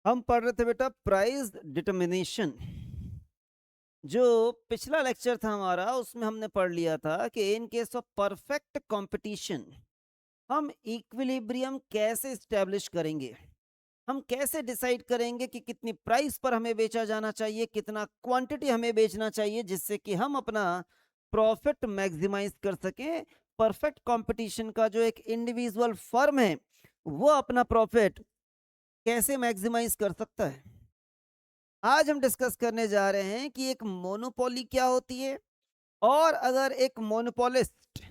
हम पढ़ रहे थे बेटा प्राइस डिटर्मिनेशन। जो पिछला लेक्चर था हमारा उसमें हमने पढ़ लिया था कि in case of perfect competition हम इक्विलिब्रियम कैसे स्टैब्लिश करेंगे। हम कैसे डिसाइड करेंगे कि कितनी प्राइस पर हमें बेचा जाना चाहिए, कितना क्वांटिटी हमें बेचना चाहिए, जिससे कि हम अपना प्रॉफिट मैक्सिमाइज कर सकें। परफेक्ट कंपटीशन का जो एक इंडिविजुअल फर्म है वो अपना प्रॉफिट कैसे मैक्सिमाइज कर सकता है। आज हम डिस्कस करने जा रहे हैं कि एक मोनोपोली क्या होती है, और अगर एक मोनोपोलिस्ट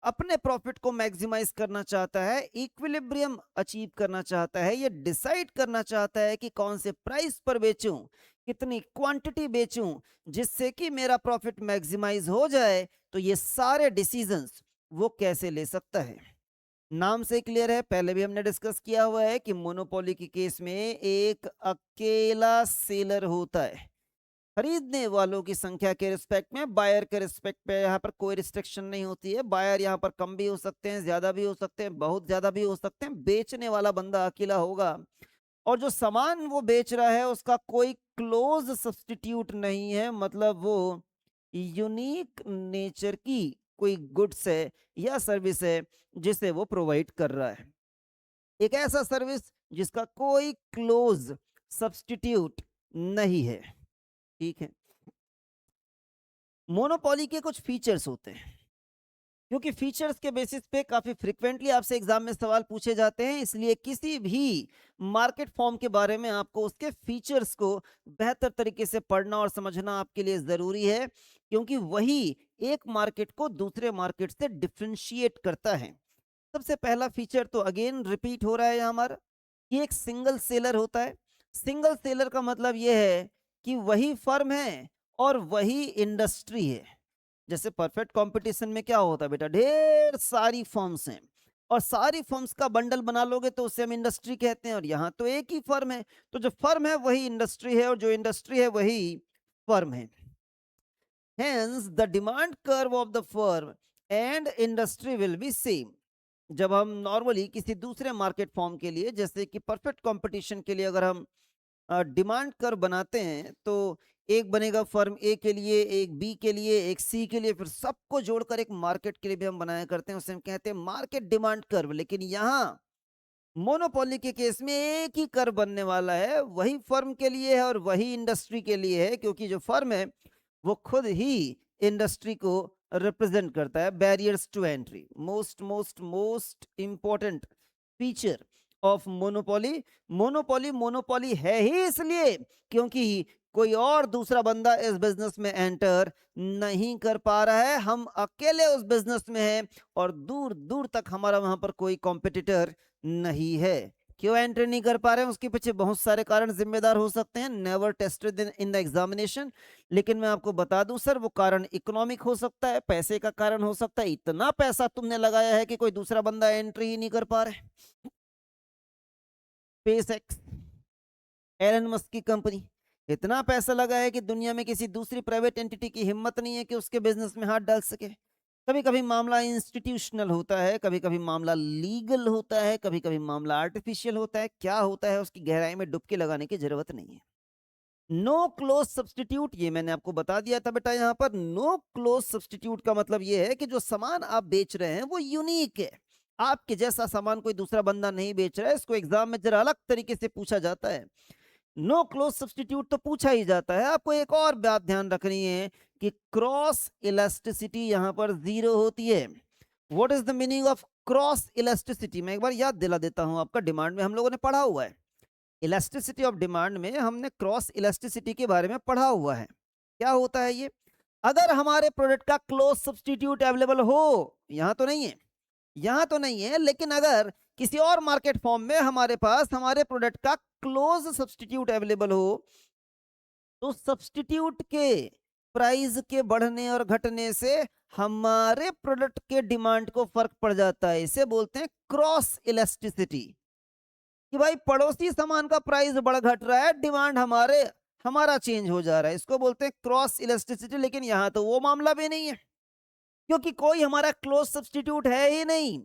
अपने प्रॉफिट को मैक्सिमाइज करना चाहता है, इक्विलिब्रियम अचीव करना चाहता है, ये डिसाइड करना चाहता है कि कौन से प्राइस पर बेचूं, कितनी क्वांटिटी बेचूं, जिससे कि मेरा प्रॉफिट मैक्सिमाइज हो जाए, तो ये सारे डिसीजंस वो कैसे ले सकता है। नाम से क्लियर है, पहले भी हमने डिस्कस किया हुआ है कि मोनोपोली के केस में एक अकेला सेलर होता है। खरीदने वालों की संख्या के रिस्पेक्ट में, बायर के रिस्पेक्ट पे यहाँ पर कोई रिस्ट्रिक्शन नहीं होती है। बायर यहाँ पर कम भी हो सकते हैं, ज्यादा भी हो सकते हैं, बहुत ज्यादा भी हो सकते हैं। बेचने वाला बंदा अकेला होगा, और जो सामान वो बेच रहा है उसका कोई क्लोज सब्स्टिट्यूट नहीं है, मतलब वो यूनिक नेचर की कोई गुड्स है या सर्विस है जिसे वो प्रोवाइड कर रहा है। एक ऐसा सर्विस जिसका कोई क्लोज सब्स्टिट्यूट नहीं है। ठीक है। मोनोपोली के कुछ फीचर्स होते हैं, क्योंकि फीचर्स के बेसिस पे काफी फ्रिक्वेंटली आपसे एग्जाम में सवाल पूछे जाते हैं, इसलिए किसी भी मार्केट फॉर्म के बारे में आपको उसके फीचर्स को बेहतर तरीके से पढ़ना और समझना आपके लिए जरूरी है, क्योंकि वही एक मार्केट को दूसरे मार्केट से डिफरेंशिएट करता है। सबसे पहला फीचर तो अगेन रिपीट हो रहा है यहाँ हमारा, कि एक सिंगल सेलर होता है। सिंगल सेलर का मतलब यह है कि वही फर्म है और वही इंडस्ट्री है। जैसे परफेक्ट कंपटीशन में क्या होता है बेटा, ढेर सारी फर्म्स हैं, और सारी फर्म्स का बंडल बना लोगे तो उसे हम इंडस्ट्री कहते हैं, और यहाँ तो एक ही फर्म है। तो जो फर्म है वही इंडस्ट्री है, और जो इंडस्ट्री है वही फर्म है। Hence, the demand curve of the firm and industry will be same. जब हम नॉर्मली किसी दूसरे मार्केट फॉर्म के लिए, जैसे कि परफेक्ट कंपटीशन के लिए, अगर हम डिमांड कर्व बनाते हैं, तो एक बनेगा फर्म ए के लिए, एक बी के लिए, एक सी के लिए, फिर सबको जोड़कर एक मार्केट के लिए भी हम बनाया करते हैं, उसे हम कहते हैं मार्केट डिमांड कर्व। लेकिन यहाँ मोनोपोली के केस में एक ही कर्व बनने वाला है, वही फर्म के लिए है और वही इंडस्ट्री के लिए है, क्योंकि जो फर्म है वो खुद ही इंडस्ट्री को रिप्रेजेंट करता है। Barriers to entry, most most most important feature of monopoly. Monopoly monopoly है ही इसलिए क्योंकि कोई और दूसरा बंदा इस बिजनेस में एंटर नहीं कर पा रहा है। हम अकेले उस बिजनेस में हैं, और दूर दूर तक हमारा वहां पर कोई कॉम्पिटिटर नहीं है। क्यों एंट्री नहीं कर पा रहे हैं, उसके पीछे बहुत सारे कारण जिम्मेदार हो सकते हैं, never tested in the examination. लेकिन मैं आपको बता दूं सर, वो कारण इकोनॉमिक हो सकता है, पैसे का कारण हो सकता है। इतना पैसा तुमने लगाया है कि कोई दूसरा बंदा एंट्री ही नहीं कर पा रहा है। स्पेस एक्स, एलन मस्क की कंपनी, इतना पैसा लगा है कि दुनिया में किसी दूसरी प्राइवेट एंटिटी की हिम्मत नहीं है कि उसके बिजनेस में हाथ डाल सके। कभी कभी मामला इंस्टीट्यूशनल होता है, कभी कभी मामला लीगल होता है, कभी कभी मामला आर्टिफिशियल होता है। क्या होता है उसकी गहराई में डुबकी लगाने की जरूरत नहीं है। नो क्लोज सब्सटीट्यूट, ये मैंने आपको बता दिया था बेटा। यहाँ पर नो क्लोज सब्सटीट्यूट का मतलब ये है कि जो सामान आप बेच रहे हैं वो यूनिक है। आपके जैसा सामान कोई दूसरा बंदा नहीं बेच रहा है। इसको एग्जाम में जरा अलग तरीके से पूछा जाता है। नो क्लोज सब्सटीट्यूट तो पूछा ही जाता है। आपको एक और बात ध्यान रखनी है कि क्रॉस इलास्टिसिटी यहाँ पर जीरो होती है। What is the meaning of cross elasticity, मैं एक बार याद दिला देता हूं आपका, डिमांड में हम लोगों ने पढ़ा हुआ है। इलास्टिसिटी ऑफ डिमांड में हमने क्रॉस इलास्टिसिटी के बारे में पढ़ा हुआ है। क्या होता है ये, अगर हमारे प्रोडक्ट का क्लोज सब्सटीट्यूट अवेलेबल हो, यहां तो नहीं है, यहां तो नहीं है, लेकिन अगर किसी और मार्केट फॉर्म में हमारे पास हमारे प्रोडक्ट का क्लोज सब्सटीट्यूट अवेलेबल हो, तो सब्सटीट्यूट के प्राइस के बढ़ने और घटने से हमारे प्रोडक्ट के डिमांड को फर्क पड़ जाता है। इसे बोलते हैं क्रॉस इलास्टिसिटी, कि भाई पड़ोसी सामान का प्राइस बढ़ घट रहा है, डिमांड हमारा चेंज हो जा रहा है। इसको बोलते हैं क्रॉस इलास्टिसिटी। लेकिन यहां तो वो मामला भी नहीं है, क्योंकि कोई हमारा क्लोज सब्सटीट्यूट है ही नहीं।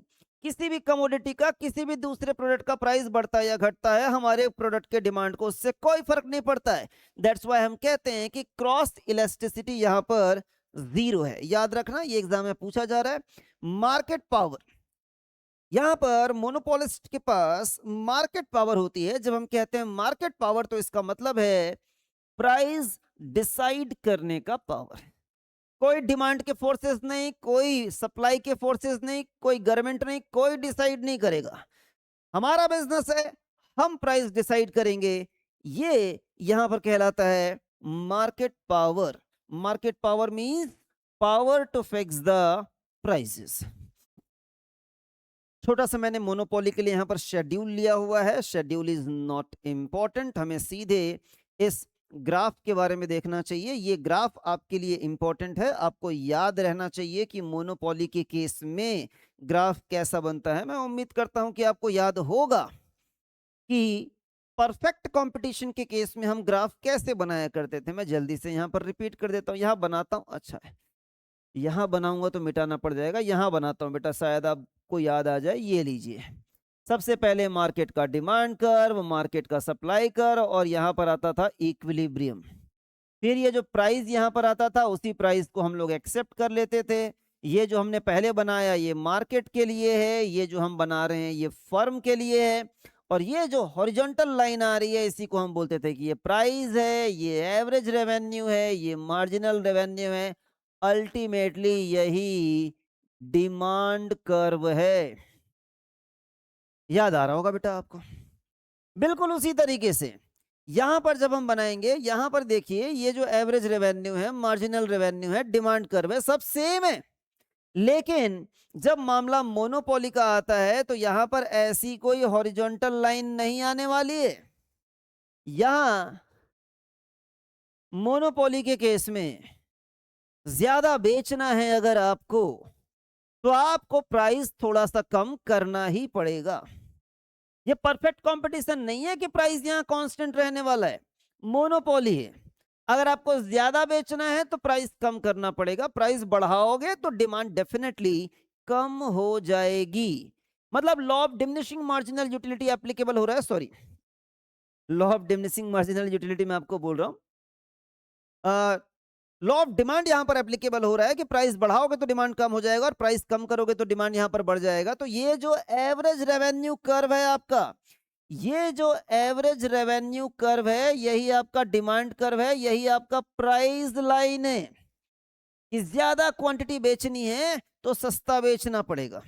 किसी भी कमोडिटी का, किसी भी दूसरे प्रोडक्ट का प्राइस बढ़ता है या घटता है, हमारे प्रोडक्ट के डिमांड को उससे कोई फर्क नहीं पड़ता है। दैट्स व्हाई हम कहते हैं कि क्रॉस इलास्टिसिटी यहाँ पर जीरो है। याद रखना, ये एग्जाम में पूछा जा रहा है। मार्केट पावर, यहां पर मोनोपोलिस्ट के पास मार्केट पावर होती है। जब हम कहते हैं मार्केट पावर, तो इसका मतलब है प्राइस डिसाइड करने का पावर। कोई डिमांड के फोर्सेस नहीं, कोई सप्लाई के फोर्सेस नहीं, कोई गवर्नमेंट नहीं, कोई डिसाइड नहीं करेगा। हमारा बिजनेस है, हम प्राइस डिसाइड करेंगे। ये यहां पर कहलाता है market power. Market power means power to fix the prices. छोटा सा मैंने मोनोपोली के लिए यहां पर शेड्यूल लिया हुआ है। शेड्यूल इज नॉट इंपॉर्टेंट, हमें सीधे इस ग्राफ के बारे में देखना चाहिए। ये ग्राफ आपके लिए इंपॉर्टेंट है, आपको याद रहना चाहिए कि मोनोपोली के केस में ग्राफ कैसा बनता है। मैं उम्मीद करता हूं कि आपको याद होगा कि परफेक्ट कंपटीशन के केस में हम ग्राफ कैसे बनाया करते थे। मैं जल्दी से यहां पर रिपीट कर देता हूं, यहां बनाता हूं। अच्छा है, यहां बनाऊंगा तो मिटाना पड़ जाएगा, यहां बनाता हूं बेटा, शायद आपको याद आ जाए। ये लीजिए, सबसे पहले मार्केट का डिमांड कर्व, मार्केट का सप्लाई कर्व, और यहां पर आता था इक्विलिब्रियम। फिर ये जो प्राइस यहां पर आता था, उसी प्राइस को हम लोग एक्सेप्ट कर लेते थे। ये जो हमने पहले बनाया, ये मार्केट के लिए है, ये जो हम बना रहे हैं ये फर्म के लिए है। और ये जो हॉरिजॉन्टल लाइन आ रही है, इसी को हम बोलते थे कि ये प्राइस है, ये एवरेज रेवेन्यू है, ये मार्जिनल रेवेन्यू है। अल्टीमेटली यही डिमांड कर्व है। याद आ रहा होगा बेटा आपको। बिल्कुल उसी तरीके से यहां पर जब हम बनाएंगे, यहां पर देखिए, ये जो एवरेज रेवेन्यू है, मार्जिनल रेवेन्यू है, डिमांड कर्व है, सब सेम है। लेकिन जब मामला मोनोपोली का आता है, तो यहां पर ऐसी कोई हॉरिजॉन्टल लाइन नहीं आने वाली है। यहां मोनोपोली के केस में ज्यादा बेचना है अगर आपको, तो आपको प्राइस थोड़ा सा कम करना ही पड़ेगा। ये परफेक्ट कंपटीशन नहीं है कि प्राइस यहां कांस्टेंट रहने वाला है, मोनोपोली है। अगर आपको ज्यादा बेचना है तो प्राइस कम करना पड़ेगा, प्राइस बढ़ाओगे तो डिमांड डेफिनेटली कम हो जाएगी। मतलब law of diminishing marginal utility applicable हो रहा है। Sorry, law of diminishing marginal utility मैं आपको बोल रहा हूं। लॉ ऑफ डिमांड यहां पर एप्लीकेबल हो रहा है कि प्राइस बढ़ाओगे तो डिमांड कम हो जाएगा, और प्राइस कम करोगे तो डिमांड यहां पर बढ़ जाएगा। तो ये जो एवरेज रेवेन्यू कर्व है आपका, ये जो एवरेज रेवेन्यू कर्व है, यही आपका डिमांड कर्व है, यही आपका प्राइस लाइन है। कि ज्यादा क्वांटिटी बेचनी है तो सस्ता बेचना पड़ेगा।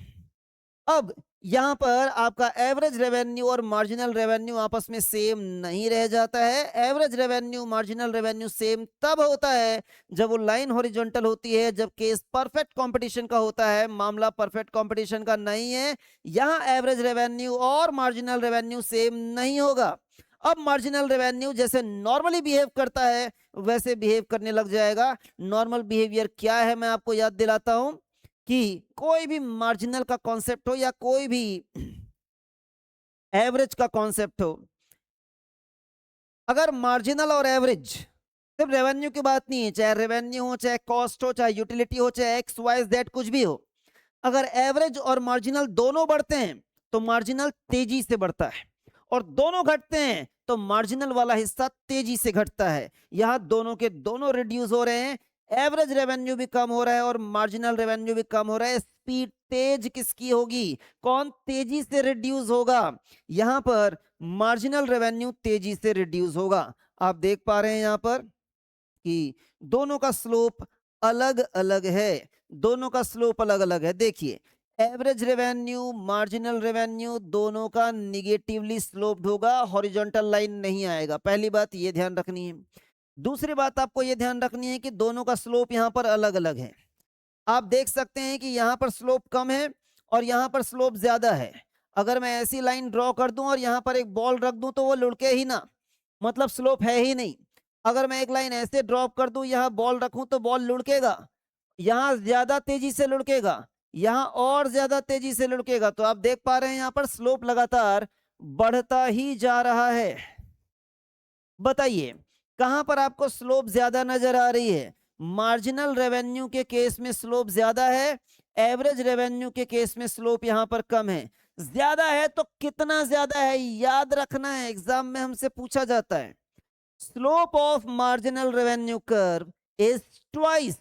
अब यहां पर आपका एवरेज रेवेन्यू और मार्जिनल रेवेन्यू आपस में सेम नहीं रह जाता है। Average revenue, marginal revenue same तब होता है जब वो लाइन हॉरिजॉन्टल होती है, जब केस परफेक्ट कंपटीशन का होता है। मामला परफेक्ट कंपटीशन का नहीं है, यहां एवरेज रेवेन्यू और मार्जिनल रेवेन्यू सेम नहीं होगा। अब मार्जिनल रेवेन्यू जैसे नॉर्मली बिहेव करता है वैसे बिहेव करने लग जाएगा। नॉर्मल बिहेवियर क्या है, मैं आपको याद दिलाता हूं कि कोई भी मार्जिनल का कॉन्सेप्ट हो या कोई भी एवरेज का कॉन्सेप्ट हो, अगर मार्जिनल और एवरेज, सिर्फ रेवेन्यू की बात नहीं है, चाहे रेवेन्यू हो, चाहे कॉस्ट हो, चाहे यूटिलिटी हो, चाहे एक्स वाई जेड कुछ भी हो, अगर एवरेज और मार्जिनल दोनों बढ़ते हैं तो मार्जिनल तेजी से बढ़ता है, और दोनों घटते हैं तो मार्जिनल वाला हिस्सा तेजी से घटता है। यहां दोनों के दोनों रिड्यूस हो रहे हैं, एवरेज रेवेन्यू भी कम हो रहा है और मार्जिनल रेवेन्यू भी कम हो रहा है। स्पीड तेज किसकी होगी, कौन तेजी से रिड्यूस होगा? यहां पर मार्जिनल रेवेन्यू तेजी से रिड्यूस होगा। आप देख पा रहे हैं यहां पर कि दोनों का स्लोप अलग अलग है, दोनों का स्लोप अलग अलग है। देखिए, एवरेज रेवेन्यू, मार्जिनल रेवेन्यू दोनों का निगेटिवली स्लोप्ड होगा, हॉरिजॉन्टल लाइन नहीं आएगा। पहली बात ये ध्यान रखनी है। दूसरी बात आपको ये ध्यान रखनी है कि दोनों का स्लोप यहां पर अलग अलग है। आप देख सकते हैं कि यहां पर स्लोप कम है और यहां पर स्लोप ज्यादा है। अगर मैं ऐसी लाइन ड्रॉ कर दूं और यहां पर एक बॉल रख दूं तो वो लुढ़के ही ना, मतलब स्लोप है ही नहीं। अगर मैं एक लाइन ऐसे ड्रॉप कर दूं, यहां बॉल रखूं तो बॉल लुढ़केगा, यहां ज्यादा तेजी से लुढ़केगा, यहां और ज्यादा तेजी से लुढ़केगा। तो आप देख पा रहे हैं यहां पर स्लोप लगातार बढ़ता ही जा रहा है। बताइए कहां पर आपको स्लोप ज्यादा नजर आ रही है? मार्जिनल रेवेन्यू के केस में स्लोप ज्यादा है, एवरेज रेवेन्यू के केस में स्लोप यहां पर कम है, ज्यादा है तो कितना ज्यादा है याद रखना है, एग्जाम में हमसे पूछा जाता है। Slope of marginal revenue curve is twice,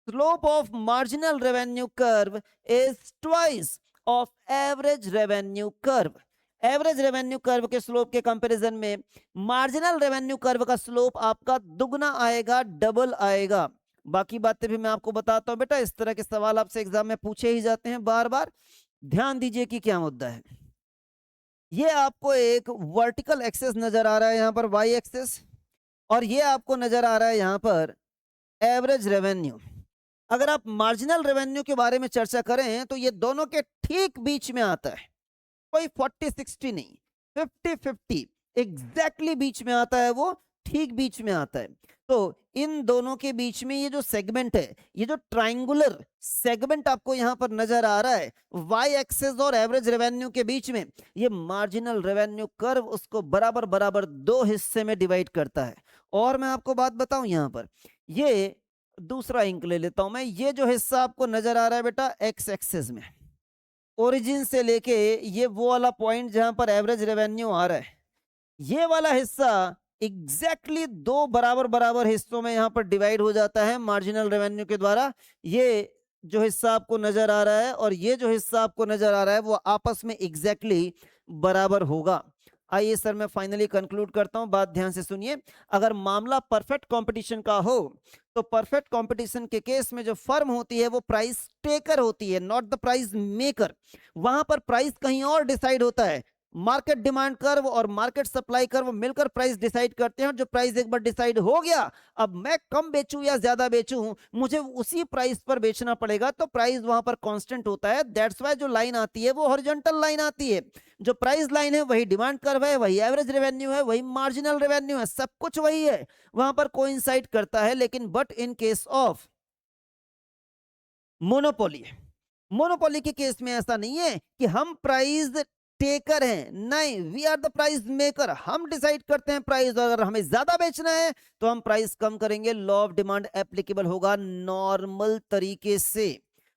slope of marginal revenue curve is twice of average revenue curve. Average revenue curve के स्लोप के कंपैरिजन में मार्जिनल रेवेन्यू कर्व का स्लोप आपका दुगना आएगा, डबल आएगा। बाकी बातें भी मैं आपको बताता हूं बेटा, इस तरह के सवाल आपसे एग्जाम में पूछे ही जाते हैं बार बार। ध्यान दीजिए कि क्या मुद्दा है। ये आपको एक वर्टिकल एक्सेस नजर आ रहा है यहां पर, वाई एक्सेस, और ये आपको नजर आ रहा है यहां पर एवरेज रेवेन्यू। अगर आप मार्जिनल रेवेन्यू के बारे में चर्चा करें तो ये दोनों के ठीक बीच में आता है, कोई 40-60 नहीं, 50-50 एग्जैक्टली बीच में आता है, वो ठीक बीच में आता है। तो इन दोनों के बीच में ये जो सेगमेंट है, ये जो ट्राइंगुलर सेगमेंट आपको यहां पर नजर आ रहा है वाई एक्सेस और एवरेज रेवेन्यू के बीच में, ये मार्जिनल रेवेन्यू कर्व उसको बराबर बराबर दो हिस्से में डिवाइड करता है। और मैं आपको बात बताऊं, यहां पर ये दूसरा इंक ले लेता हूं मैं, ये जो हिस्सा आपको नजर आ रहा है बेटा एक्स एक्सेस में, ओरिजिन से लेके ये वो वाला पॉइंट जहां पर एवरेज रेवेन्यू आ रहा है, ये वाला हिस्सा एग्जैक्टली दो बराबर बराबर हिस्सों में यहां पर डिवाइड हो जाता है मार्जिनल रेवेन्यू के द्वारा। ये जो हिस्सा आपको नजर आ रहा है और ये जो हिस्सा आपको नजर आ रहा है वो आपस में एग्जैक्टली बराबर होगा। आइए सर मैं फाइनली कंक्लूड करता हूं, बात ध्यान से सुनिए। अगर मामला परफेक्ट कंपटीशन का हो तो परफेक्ट कंपटीशन के केस में जो फर्म होती है वो प्राइस टेकर होती है, नॉट द प्राइस मेकर। वहां पर प्राइस कहीं और डिसाइड होता है, मार्केट डिमांड कर्व और मार्केट सप्लाई कर्व मिलकर प्राइस डिसाइड करते हैं। और जो प्राइस एक बार डिसाइड हो गया, अब मैं कम बेचूं या ज्यादा बेचूं, मुझे उसी प्राइस पर बेचना पड़ेगा, तो प्राइस वहां पर कांस्टेंट होता है। दैट्स वाई जो लाइन आती है वो हॉरिजॉन्टल लाइन आती है। जो प्राइस लाइन है वही डिमांड कर्व है, वही एवरेज रेवेन्यू है, वही मार्जिनल रेवेन्यू है, सब कुछ वही है, वहां पर कोइंसाइड करता है। लेकिन but in case of monopoly, monopoly के केस में ऐसा नहीं है कि हम प्राइस टेकर हैं, नहीं, we are the price maker. हम डिसाइड करते हैं प्राइस, अगर हमें ज्यादा बेचना है तो हम प्राइस कम करेंगे। लॉ ऑफ डिमांड एप्लीकेबल होगा नॉर्मल तरीके से।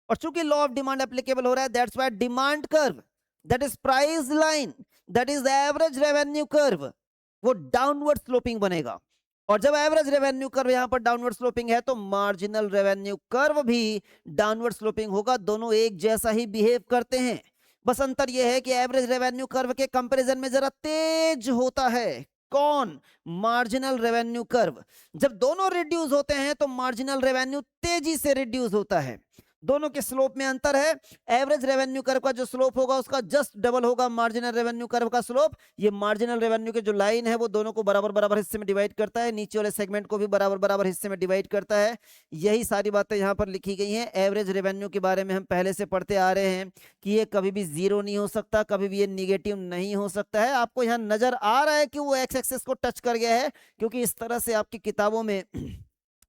और चूंकि लॉ ऑफ डिमांड एप्लीकेबल हो रहा है, that's why demand curve, that is price line, that is average revenue curve, वो डाउनवर्ड स्लोपिंग बनेगा। और जब एवरेज रेवेन्यू कर्व यहां पर डाउनवर्ड स्लोपिंग है तो मार्जिनल रेवेन्यू कर्व भी डाउनवर्ड स्लोपिंग होगा। दोनों एक जैसा ही बिहेव करते हैं, बस अंतर यह है कि एवरेज रेवेन्यू कर्व के कंपैरिजन में जरा तेज होता है। कौन? Marginal revenue curve. जब दोनों रिड्यूस होते हैं तो मार्जिनल रेवेन्यू तेजी से रिड्यूस होता है। दोनों के स्लोप में अंतर है। एवरेज रेवेन्यू कर्व का जो स्लोप होगा उसका जस्ट डबल होगा मार्जिनल रेवेन्यू कर्व का स्लोप। ये मार्जिनल रेवेन्यू के जो लाइन है वो दोनों को बराबर बराबर हिस्से में डिवाइड करता है, नीचे वाले सेगमेंट को भी बराबर बराबर हिस्से में डिवाइड करता है। यही सारी बातें यहाँ पर लिखी गई हैं। एवरेज रेवेन्यू के बारे में हम पहले से पढ़ते आ रहे हैं कि ये कभी भी जीरो नहीं हो सकता, कभी भी ये निगेटिव नहीं हो सकता है। आपको यहाँ नजर आ रहा है कि वो एक्स एक्सिस को टच कर गया है, क्योंकि इस तरह से आपकी किताबों में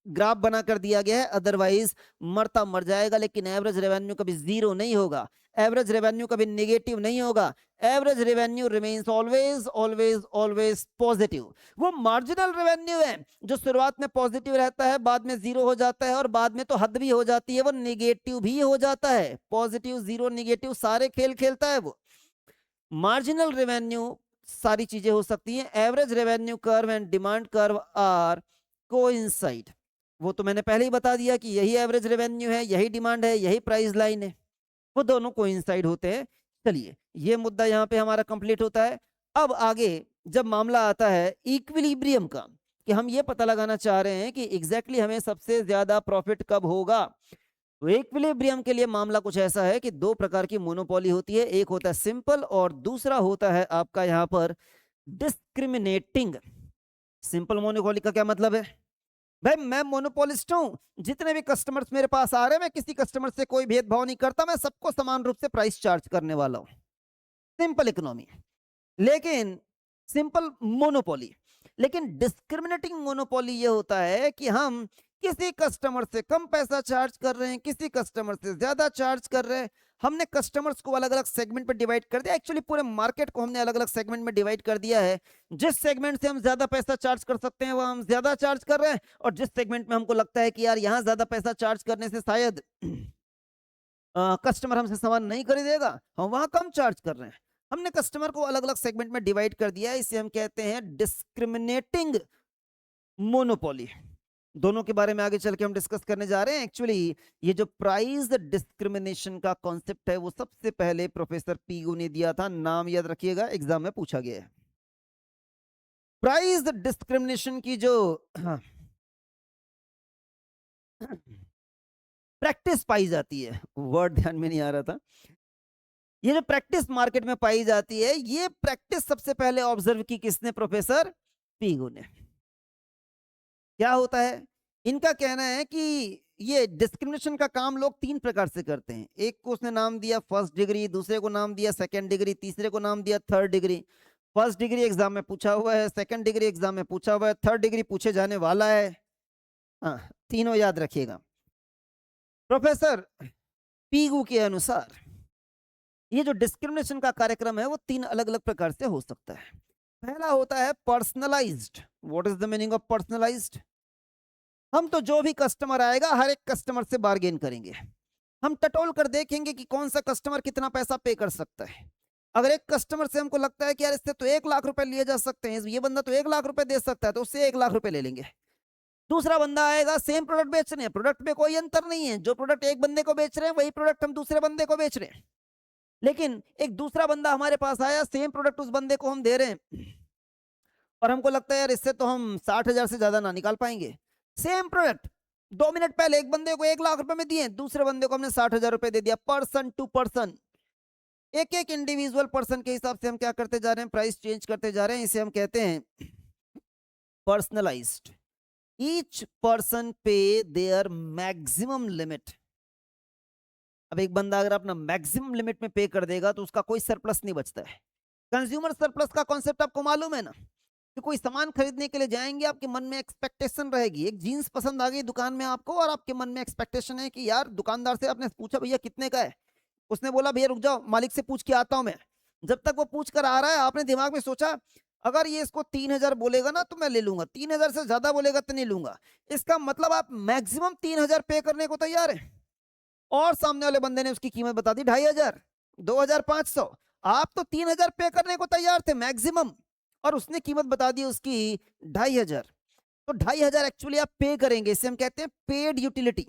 ग्राफ बना कर दिया गया है, अदरवाइज मरता मर जाएगा। लेकिन एवरेज रेवेन्यू कभी जीरो नहीं होगा, एवरेज रेवेन्यू कभी नेगेटिव नहीं होगा। Average revenue remains always always always positive. वो मार्जिनल रेवेन्यू है जो शुरुआत में पॉजिटिव रहता है, बाद में जीरो हो जाता है, और बाद में तो हद भी हो जाती है, वो नेगेटिव भी हो जाता है। पॉजिटिव, जीरो, नेगेटिव सारे खेल खेलता है वो। मार्जिनल रेवेन्यू सारी चीजें हो सकती हैं। Average revenue curve and demand curve are coincide. वो तो मैंने पहले ही बता दिया कि यही एवरेज रेवेन्यू है, यही डिमांड है, यही प्राइस लाइन है, वो दोनों कोइंसाइड होते हैं। चलिए ये मुद्दा यहाँ पे हमारा कंप्लीट होता है। अब आगे जब मामला आता है इक्विलिब्रियम का, कि हम ये पता लगाना चाह रहे हैं कि एग्जैक्टली हमें सबसे ज्यादा प्रॉफिट कब होगा, तो इक्विलिब्रियम के लिए मामला कुछ ऐसा है कि दो प्रकार की मोनोपोली होती है, एक होता है सिंपल और दूसरा होता है आपका यहाँ पर डिस्क्रिमिनेटिंग। सिंपल मोनोपोली का क्या मतलब है? भाई मैं मोनोपोलिस्ट हूं, जितने भी कस्टमर्स मेरे पास आ रहे हैं मैं किसी कस्टमर से कोई भेदभाव नहीं करता, मैं सबको समान रूप से प्राइस चार्ज करने वाला हूं, सिंपल इकोनॉमी। लेकिन सिंपल मोनोपोली, लेकिन डिस्क्रिमिनेटिंग मोनोपोली ये होता है कि हम किसी कस्टमर से कम पैसा चार्ज कर रहे हैं, किसी कस्टमर से ज्यादा चार्ज कर रहे हैं। हमने कस्टमर्स को अलग अलग सेगमेंट पे डिवाइड कर दिया, एक्चुअली पूरे मार्केट को हमने अलग अलग सेगमेंट में डिवाइड कर दिया है। जिस सेगमेंट से हम ज्यादा पैसा चार्ज कर सकते हैं वो हम ज्यादा चार्ज कर रहे हैं, और जिस सेगमेंट में हमको लगता है कि यार यहाँ ज्यादा पैसा चार्ज करने से शायद कस्टमर हमसे सामान नहीं खरीदेगा, हम वहां कम चार्ज कर रहे हैं। हमने कस्टमर को अलग अलग सेगमेंट में डिवाइड कर दिया है, इसे हम कहते हैं डिस्क्रिमिनेटिंग मोनोपोली। दोनों के बारे में आगे चल के हम डिस्कस करने जा रहे हैं। एक्चुअली ये जो प्राइस डिस्क्रिमिनेशन का कॉन्सेप्ट है वो सबसे पहले प्रोफेसर पीगू ने दिया था, नाम याद रखिएगा, एग्जाम में पूछा गया है। प्राइस डिस्क्रिमिनेशन की जो प्रैक्टिस पाई जाती है, वर्ड ध्यान में नहीं आ रहा था, ये जो प्रैक्टिस मार्केट में पाई जाती है, ये प्रैक्टिस सबसे पहले ऑब्जर्व की किसने? प्रोफेसर पीगू ने। क्या होता है? इनका कहना है कि ये डिस्क्रिमिनेशन का काम लोग 3 प्रकार से करते हैं। एक को उसने नाम दिया फर्स्ट डिग्री, दूसरे को नाम दिया सेकंड डिग्री, तीसरे को नाम दिया third degree. First degree exam में पूछा हुआ है, सेकंड डिग्री एग्जाम में पूछा हुआ है, थर्ड डिग्री पूछे जाने वाला है। हाँ, तीनों याद रखिएगा। प्रोफेसर पीगू के अनुसार ये जो डिस्क्रिमिनेशन का कार्यक्रम है वो 3 अलग अलग प्रकार से हो सकता है। पहला होता है personalised. What is the meaning of personalised? हम तो जो भी कस्टमर आएगा हर एक कस्टमर से बार्गेन करेंगे। हम टटोल कर देखेंगे कि कौन सा कस्टमर कितना पैसा पे कर सकता है। अगर एक कस्टमर से हमको लगता है कि यार इससे तो 1 लाख रुपए लिए जा सकते हैं, ये बंदा तो 1 लाख रुपए दे सकता है, तो उससे 1 लाख रुपए ले लेंगे। दूसरा बंदा आएगा, सेम प्रोडक्ट बेच रहे हैं, प्रोडक्ट में कोई अंतर नहीं है, जो प्रोडक्ट एक बंदे को बेच रहे हैं वही प्रोडक्ट हम दूसरे बंदे को बेच रहे हैं। लेकिन एक दूसरा बंदा हमारे पास आया, सेम प्रोडक्ट उस बंदे को हम दे रहे हैं और हमको लगता है यार इससे तो हम 60,000 से ज्यादा ना निकाल पाएंगे। सेम प्रोडक्ट 2 मिनट पहले एक बंदे को 1 लाख रुपए में दिए, दूसरे बंदे को हमने 60,000 रुपए दे दिया। पर्सन टू पर्सन, एक एक इंडिविजुअल पर्सन के हिसाब से हम क्या करते जा रहे हैं? प्राइस चेंज करते जा रहे हैं। इसे हम कहते हैं पर्सनलाइज्ड। ईच पर्सन पे देयर मैक्सिमम लिमिट। अब एक बंदा अगर अपना मैक्सिमम लिमिट में पे कर देगा तो उसका कोई सरप्लस नहीं बचता है। कंज्यूमर सरप्लस का कॉन्सेप्ट आपको मालूम है ना, कि कोई सामान खरीदने के लिए जाएंगे, आपके मन में एक्सपेक्टेशन रहेगी, एक जीन्स पसंद आ गई दुकान में आपको और आपके मन में एक्सपेक्टेशन है कि यार, दुकानदार से आपने पूछा भैया कितने का है, उसने बोला भैया रुक जाओ मालिक से पूछ के आता हूं मैं। जब तक वो पूछ कर आ रहा है आपने दिमाग में सोचा अगर ये इसको 3,000 बोलेगा ना तो मैं ले लूंगा, 3,000 से ज्यादा बोलेगा तो नहीं लूंगा। इसका मतलब आप मैक्सिमम 3,000 पे करने को तैयार है और सामने वाले बंदे ने उसकी कीमत बता दी 2,500, 2,500। आप तो 3,000 पे करने को तैयार थे मैक्सिमम और उसने कीमत बता दी उसकी 2,500। तो 2,500 एक्चुअली आप पे करेंगे, इसे हम कहते हैं पेड यूटिलिटी।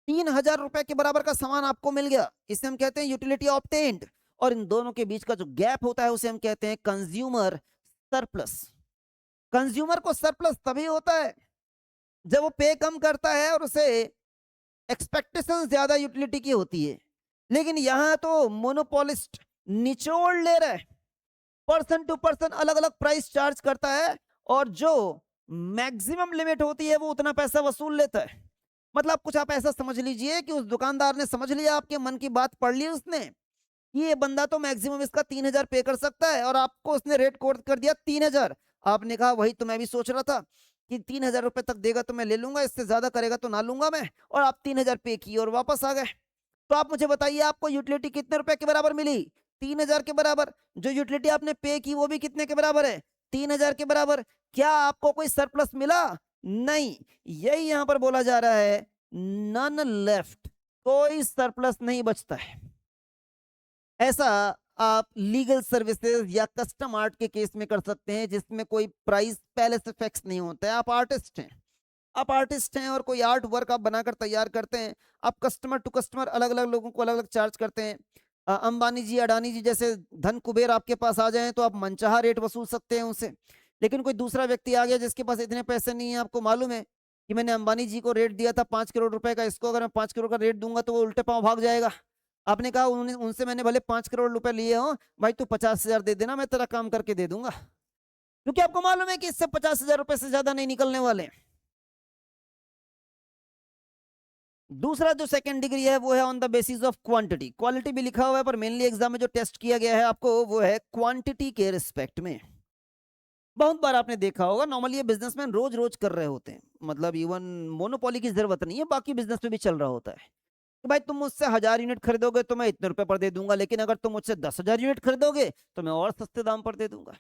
3,000 रुपए के बराबर का सामान आपको मिल गया, इसे हम कहते हैं यूटिलिटी ऑब्टेन्ड। और इन दोनों के बीच का जो गैप होता है उसे हम कहते हैं कंज्यूमर सरप्लस। कंज्यूमर को सरप्लस तभी होता है जब वो पे कम करता है और उसे एक्सपेक्टेशन ज्यादा यूटिलिटी की होती है। लेकिन यहां तो मोनोपोलिस्ट निचोड़ ले रहा है, पर्सन टू पर्सन अलग अलग प्राइस चार्ज करता है और जो मैक्सिमम लिमिट होती है वो उतना पैसा वसूल लेता है। मतलब कुछ आप ऐसा समझ लीजिए कि उस दुकानदार ने समझ लिया, आपके मन की बात पढ़ ली उसने, ये बंदा तो मैक्सिमम इसका 3,000 पे कर सकता है और आपको उसने रेट कोड कर दिया 3,000। आपने कहा वही तो मैं भी सोच रहा था कि 3,000 रुपए तक देगा तो मैं ले लूंगा, इससे ज्यादा करेगा तो ना लूंगा मैं, और आप 3,000 पे किए और वापस आ गए। तो आप मुझे बताइए आपको यूटिलिटी कितने रुपए के बराबर मिली? 3,000 के बराबर। जो यूटिलिटी आपने पे की वो भी कितने के बराबर है? 3,000 के बराबर। क्या आपको कोई सरप्लस मिला? नहीं। यही यहां पर बोला जा रहा है, नन लेफ्ट, कोई सरप्लस नहीं बचता है। ऐसा आप लीगल सर्विसेज या कस्टम आर्ट के केस में कर सकते हैं जिसमें कोई प्राइस पहले से फिक्स नहीं होता है। आप आर्टिस्ट हैं, आप आर्टिस्ट हैं और कोई आर्ट वर्क आप बनाकर तैयार करते हैं, आप कस्टमर टू कस्टमर अलग अलग लोगों को अलग अलग चार्ज करते हैं। अंबानी जी, अडानी जी जैसे धन कुबेर आपके पास आ जाएं तो आप मनचाहा रेट वसूल सकते हैं उनसे। लेकिन कोई दूसरा व्यक्ति आ गया जिसके पास इतने पैसे नहीं है, आपको मालूम है कि मैंने अंबानी जी को रेट दिया था 5 करोड़ रुपए का, इसको अगर मैं 5 करोड़ का रेट दूंगा तो वो उल्टे पांव भाग जाएगा। आपने कहा उनसे मैंने भले 5 करोड़ रुपए लिए हो, भाई तू 50,000 दे देना, मैं तेरा काम करके दे दूंगा, क्योंकि आपको मालूम है कि इससे 50,000 रुपए से ज्यादा नहीं निकलने वाले। दूसरा जो सेकंड डिग्री है वो है on the basis of quantity. Quality भी लिखा हुआ है पर मेनली एग्जाम में जो टेस्ट किया गया है आपको वो है क्वांटिटी के रिस्पेक्ट में। बहुत बार आपने देखा होगा, नॉर्मली ये बिजनेसमैन रोज रोज कर रहे होते हैं, मतलब इवन मोनोपोली की जरूरत नहीं है, बाकी बिजनेस में भी चल रहा होता है कि भाई तुम मुझसे 1,000 यूनिट खरीदोगे तो मैं इतने रुपए पर दे दूंगा, लेकिन अगर तुम मुझसे 10,000 यूनिट खरीदोगे तो मैं और सस्ते दाम पर दे दूंगा।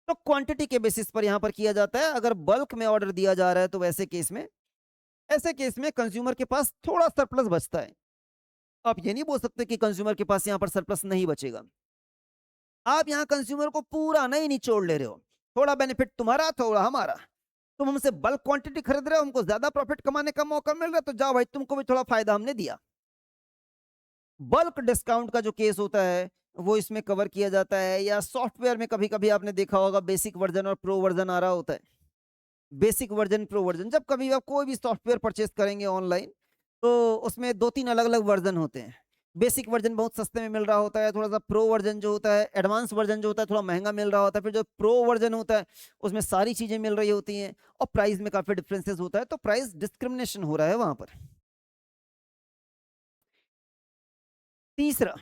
तो क्वांटिटी के बेसिस पर यहां पर किया जाता है। अगर बल्क में ऑर्डर दिया जा रहा है तो ऐसे केस में कंज्यूमर के पास थोड़ा सरप्लस बचता है। आप ये नहीं बोल सकते कि कंज्यूमर के पास यहाँ पर सरप्लस नहीं बचेगा। आप यहाँ कंज्यूमर को पूरा नहीं निचोड़ ले रहे हो, थोड़ा बेनिफिट तुम्हारा थोड़ा हमारा। तुम हमसे बल्क क्वांटिटी खरीद रहे हो, हमको ज्यादा प्रॉफिट कमाने का मौका मिल रहा है, तो जाओ भाई तुमको भी थोड़ा फायदा हमने दिया। बल्क डिस्काउंट का जो केस होता है वो इसमें कवर किया जाता है। या सॉफ्टवेयर में कभी कभी आपने देखा होगा बेसिक वर्जन और प्रो वर्जन आ रहा होता है। बेसिक वर्जन प्रो वर्जन, जब कभी आप कोई भी सॉफ्टवेयर परचेस करेंगे ऑनलाइन तो उसमें 2-3 अलग अलग वर्जन होते हैं। बेसिक वर्जन बहुत सस्ते में मिल रहा होता है, थोड़ा सा प्रो वर्जन जो होता है, एडवांस वर्जन जो होता है थोड़ा महंगा मिल रहा होता है, फिर जो प्रो वर्जन होता है उसमें सारी चीजें मिल रही होती हैं और प्राइस में काफी डिफरेंसेस होता है, तो प्राइस डिस्क्रिमिनेशन हो रहा है वहां पर। तीसरा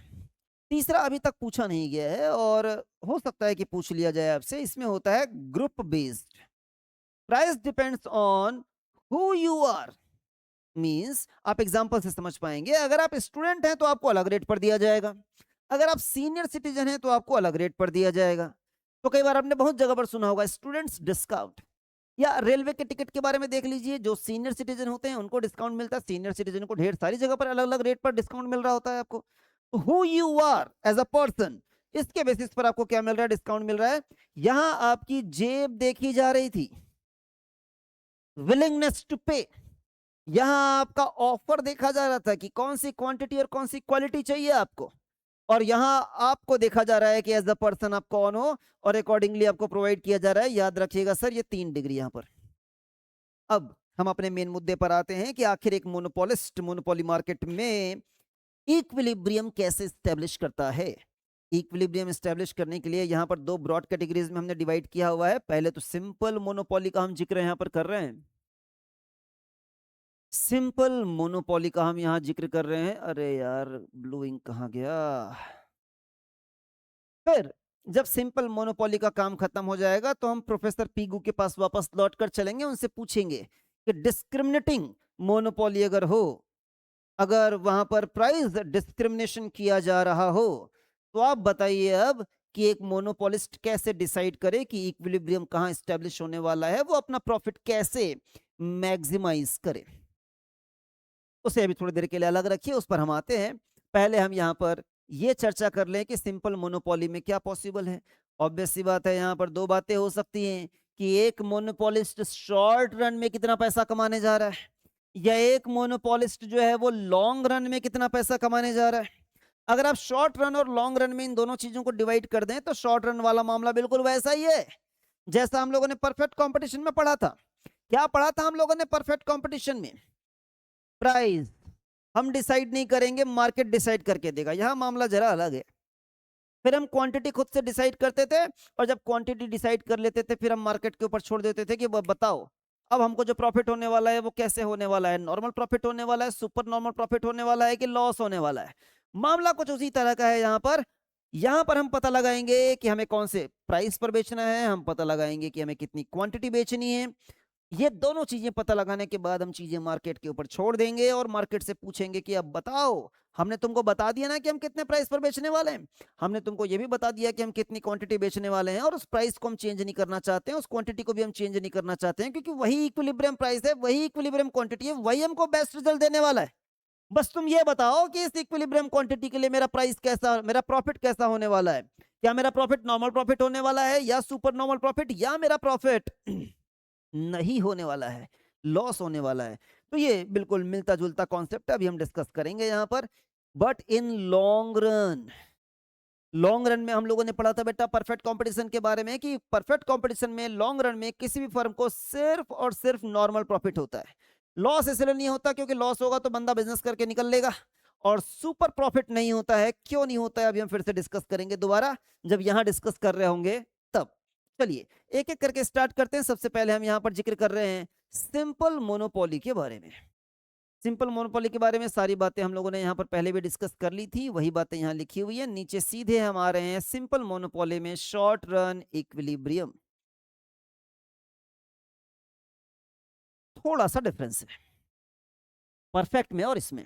तीसरा अभी तक पूछा नहीं गया है और हो सकता है कि पूछ लिया जाए आपसे, इसमें होता है group based. Price depends on who you are. Means आप एग्जांपल से समझ पाएंगे, अगर आप स्टूडेंट हैं तो आपको अलग रेट पर दिया जाएगा, अगर आप सीनियर सिटीजन हैं तो आपको अलग रेट पर दिया जाएगा। तो कई बार आपने बहुत जगह पर सुना होगा स्टूडेंट्स डिस्काउंट। या रेलवे के टिकट के बारे में देख लीजिए, जो सीनियर सिटीजन होते हैं उनको डिस्काउंट मिलता है, सीनियर सिटीजन को ढेर सारी जगह पर अलग अलग रेट पर डिस्काउंट मिल रहा होता है आपको। Who you are as a person, इसके बेसिस पर आपको क्या मिल रहा है, डिस्काउंट मिल रहा है। यहां आपकी जेब देखी जा रही थी, विलिंगनेस टू पे। यहां आपका ऑफर देखा जा रहा था कि कौन सी क्वांटिटी और कौन सी क्वालिटी चाहिए आपको, और यहां आपको देखा जा रहा है कि एज अ पर्सन आप कौन हो और अकॉर्डिंगली आपको प्रोवाइड किया जा रहा है। याद रखिएगा सर, ये 3 डिग्री यहां पर। अब हम अपने मेन मुद्दे पर आते हैं कि आखिर एक मोनोपोलिस्ट मोनोपोली मार्केट में इक्विलिब्रियम कैसे स्टैब्लिश करता है। इक्विलिब्रियम स्टैब्लिश करने के लिए यहाँ पर 2 ब्रॉड कैटेगरीज में हमने डिवाइड किया हुआ है। पहले तो सिंपल मोनोपोली का हम जिक्र यहाँ पर कर रहे हैं, सिंपल मोनोपोली का हम यहाँ जिक्र कर रहे हैं। अरे यार ब्लू इंक कहाँ गया। फिर जब सिंपल मोनोपोली का काम खत्म हो जाएगा तो हम प्रोफेसर पीगू के पास वापस लौट कर चलेंगे, उनसे पूछेंगे कि डिस्क्रिमिनेटिंग मोनोपोली अगर हो, अगर वहां पर प्राइस डिस्क्रिमिनेशन किया जा रहा हो, तो आप बताइए अब कि एक मोनोपोलिस्ट कैसे डिसाइड करे कि इक्विलिब्रियम कहां स्टैब्लिश होने वाला है, वो अपना प्रॉफिट कैसे मैक्सिमाइज करे। उसे अभी थोड़ी देर के लिए अलग रखिए, उस पर हम आते हैं। पहले हम यहाँ पर ये चर्चा कर लें कि सिंपल मोनोपोली में क्या पॉसिबल है। ऑब्वियस सी बात है, यहाँ पर 2 बातें हो सकती हैं कि एक मोनोपोलिस्ट शॉर्ट रन में कितना पैसा कमाने जा रहा है, या एक मोनोपोलिस्ट जो है वो लॉन्ग रन में कितना पैसा कमाने जा रहा है। अगर आप शॉर्ट रन और लॉन्ग रन में इन दोनों चीजों को डिवाइड कर दें तो शॉर्ट रन वाला मामला बिल्कुल वैसा ही है जैसा हम लोगों ने परफेक्ट कंपटीशन में पढ़ा था। क्या पढ़ा था हम लोगों ने परफेक्ट कंपटीशन में? प्राइस हम डिसाइड नहीं करेंगे, मार्केट डिसाइड करके देगा। यहां मामला जरा अलग है। फिर हम क्वांटिटी खुद से डिसाइड करते थे, और जब क्वांटिटी डिसाइड कर लेते थे फिर हम मार्केट के ऊपर छोड़ देते थे कि बताओ अब हमको जो प्रॉफिट होने वाला है वो कैसे होने वाला है, नॉर्मल प्रॉफिट होने वाला है, सुपर नॉर्मल प्रॉफिट होने वाला है कि लॉस होने वाला है। मामला कुछ उसी तरह का है यहाँ पर हम पता लगाएंगे कि हमें कौन से प्राइस पर बेचना है, हम पता लगाएंगे कि हमें कितनी क्वांटिटी बेचनी है। ये दोनों चीजें पता लगाने के बाद हम चीजें मार्केट के ऊपर छोड़ देंगे और मार्केट से पूछेंगे कि अब बताओ, हमने तुमको बता दिया ना कि हम कितने प्राइस पर बेचने वाले हैं, हमने तुमको ये भी बता दिया कि हम कितनी क्वांटिटी बेचने वाले हैं, और उस प्राइस को हम चेंज नहीं करना चाहते हैं, उस क्वांटिटी को भी हम चेंज नहीं करना चाहते हैं, क्योंकि वही इक्विलिब्रियम प्राइस है, वही इक्विलिब्रियम क्वांटिटी है, वही हमको बेस्ट रिजल्ट देने वाला है। बस तुम ये बताओ कि इस इक्विलिब्रियम क्वांटिटी के लिए मेरा प्राइस कैसा, मेरा प्रॉफिट कैसा होने वाला है। क्या मेरा प्रॉफिट नॉर्मल प्रॉफिट होने वाला है, या सुपर नॉर्मल प्रॉफिट, या मेरा प्रॉफिट नहीं होने वाला है, लॉस होने वाला है। तो ये बिल्कुल मिलता जुलता कॉन्सेप्ट अभी हम डिस्कस करेंगे यहाँ पर। But in long run, long run में हम लोगों ने पढ़ा था बेटा परफेक्ट कंपटीशन के बारे में कि परफेक्ट कंपटीशन में लॉन्ग रन में किसी भी फर्म को सिर्फ और सिर्फ नॉर्मल प्रॉफिट होता है। लॉस इसलिए नहीं होता क्योंकि लॉस होगा तो बंदा बिजनेस करके निकल लेगा, और सुपर प्रॉफिट नहीं होता है। क्यों नहीं होता है अभी हम फिर से डिस्कस करेंगे दोबारा, जब यहां डिस्कस कर रहे होंगे तब। चलिए एक एक करके स्टार्ट करते हैं। सबसे पहले हम यहाँ पर जिक्र कर रहे हैं सिंपल मोनोपोली के बारे में। सिंपल मोनोपोली के बारे में सारी बातें हम लोगों ने यहाँ पर पहले भी डिस्कस कर ली थी, वही बातें यहाँ लिखी हुई है नीचे। सीधे हम आ रहे हैं सिंपल मोनोपोली में शॉर्ट रन इक्विलिब्रियम। थोड़ा सा डिफरेंस है परफेक्ट में और इसमें।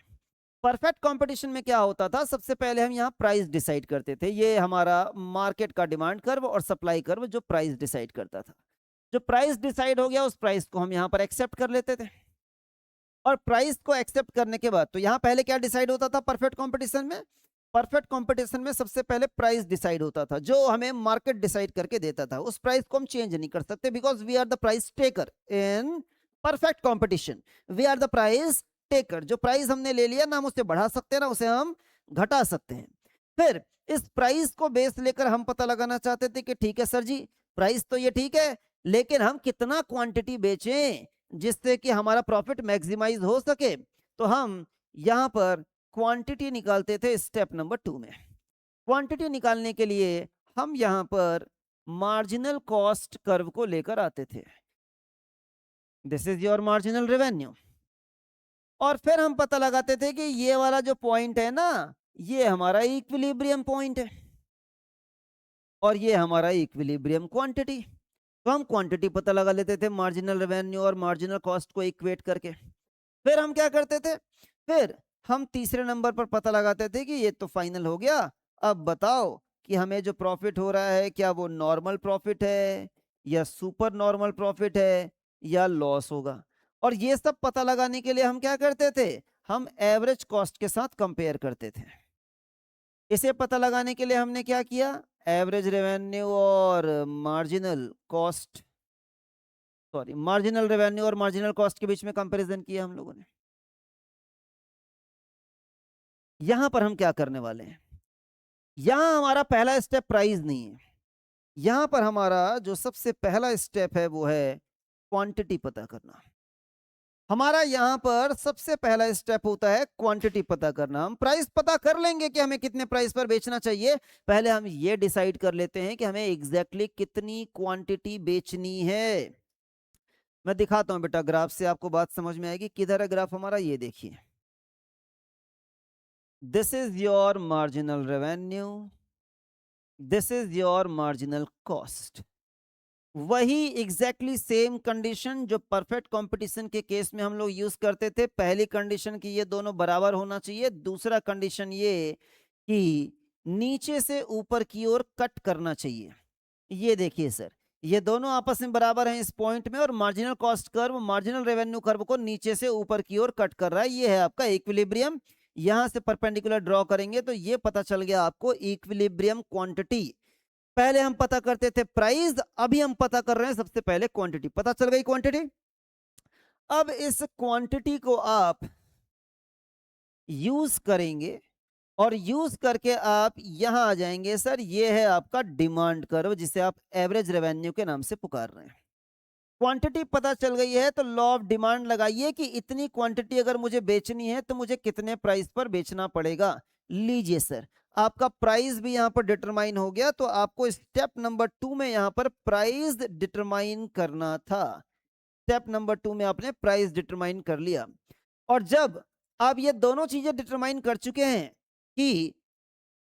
परफेक्ट कंपटीशन में क्या होता था, सबसे पहले हम यहाँ प्राइस डिसाइड करते थे। ये हमारा मार्केट का डिमांड कर्व और सप्लाई कर्व जो प्राइस डिसाइड करता था। जो प्राइस डिसाइड हो गया उस प्राइस को हम यहाँ पर एक्सेप्ट कर लेते थे। और प्राइस को एक्सेप्ट करने के बाद, तो यहाँ पहले क्या डिसाइड होता था परफेक्ट कंपटीशन में? परफेक्ट कंपटीशन में सबसे पहले प्राइस डिसाइड होता था, जो हमें मार्केट डिसाइड करके देता था। उस प्राइस को हम चेंज नहीं कर सकते, because we are the price taker in perfect competition. We are the price taker. जो प्राइस हमने ले लिया ना, हम उसे बढ़ा सकते हैं ना उसे हम घटा सकते हैं। फिर इस प्राइस को बेस लेकर हम पता लगाना चाहते थे कि ठीक है सर जी, प्राइस तो ये ठीक है, लेकिन हम कितना क्वांटिटी बेचें जिससे कि हमारा प्रॉफिट मैक्सिमाइज हो सके। तो हम यहाँ पर क्वांटिटी निकालते थे स्टेप नंबर 2 में। क्वांटिटी निकालने के लिए हम यहाँ पर मार्जिनल कॉस्ट कर्व को लेकर आते थे। This is your marginal revenue. और फिर हम पता लगाते थे कि ये वाला जो पॉइंट है ना, ये हमारा इक्विलिब्रियम पॉइंट है और ये हमारा इक्विलिब्रियम क्वांटिटी। तो हम क्वांटिटी पता लगा लेते थे मार्जिनल रेवेन्यू और मार्जिनल कॉस्ट को इक्वेट करके। फिर हम क्या करते थे? फिर हम तीसरे नंबर पर पता लगाते थे कि ये तो फाइनल हो गया, अब बताओ कि हमें जो प्रॉफिट हो रहा है क्या वो नॉर्मल प्रॉफिट है या सुपर नॉर्मल प्रॉफिट है या लॉस होगा। और ये सब पता लगाने के लिए हम क्या करते थे? हम एवरेज कॉस्ट के साथ कंपेयर करते थे। इसे पता लगाने के लिए हमने क्या किया? एवरेज रेवेन्यू और marginal cost, sorry marginal revenue और मार्जिनल कॉस्ट के बीच में कंपैरिजन किया हम लोगों ने। यहां पर हम क्या करने वाले हैं? यहां हमारा पहला स्टेप प्राइस नहीं है, यहां पर हमारा जो सबसे पहला स्टेप है वो है क्वांटिटी पता करना। हमारा यहां पर सबसे पहला स्टेप होता है क्वांटिटी पता करना। हम प्राइस पता कर लेंगे कि हमें कितने प्राइस पर बेचना चाहिए, पहले हम ये डिसाइड कर लेते हैं कि हमें एग्जैक्टली कितनी क्वांटिटी बेचनी है। मैं दिखाता हूं बेटा, ग्राफ से आपको बात समझ में आएगी। किधर है ग्राफ हमारा? ये देखिए, this is your marginal revenue, this is your marginal cost. वही एग्जैक्टली सेम कंडीशन जो परफेक्ट कंपटीशन के केस में हम लोग यूज करते थे। पहली कंडीशन की ये दोनों बराबर होना चाहिए, दूसरा कंडीशन ये कि नीचे से ऊपर की ओर कट करना चाहिए। ये देखिए सर, ये दोनों आपस में बराबर हैं इस पॉइंट में, और marginal cost curve marginal revenue curve को नीचे से ऊपर की ओर कट कर रहा है। ये है आपका इक्विलिब्रियम। यहां से परपेंडिकुलर ड्रॉ करेंगे तो ये पता चल गया आपको इक्विलिब्रियम क्वांटिटी। पहले हम पता करते थे प्राइस, अभी हम पता कर रहे हैं सबसे पहले क्वांटिटी। पता चल गई क्वांटिटी। अब इस क्वांटिटी को आप यूज करेंगे और यूज करके आप यहां आ जाएंगे। सर ये है आपका डिमांड कर्व, जिसे आप एवरेज रेवेन्यू के नाम से पुकार रहे हैं। क्वांटिटी पता चल गई है तो लॉ ऑफ डिमांड लगाइए कि इतनी क्वांटिटी अगर मुझे बेचनी है तो मुझे कितने प्राइस पर बेचना पड़ेगा। लीजिए सर, आपका प्राइस भी यहां पर डिटरमाइन हो गया। तो आपको स्टेप नंबर 2 में यहां पर प्राइस डिटरमाइन करना था। स्टेप नंबर 2 में आपने प्राइस डिटरमाइन कर लिया। और जब आप ये दोनों चीजें डिटरमाइन कर चुके हैं कि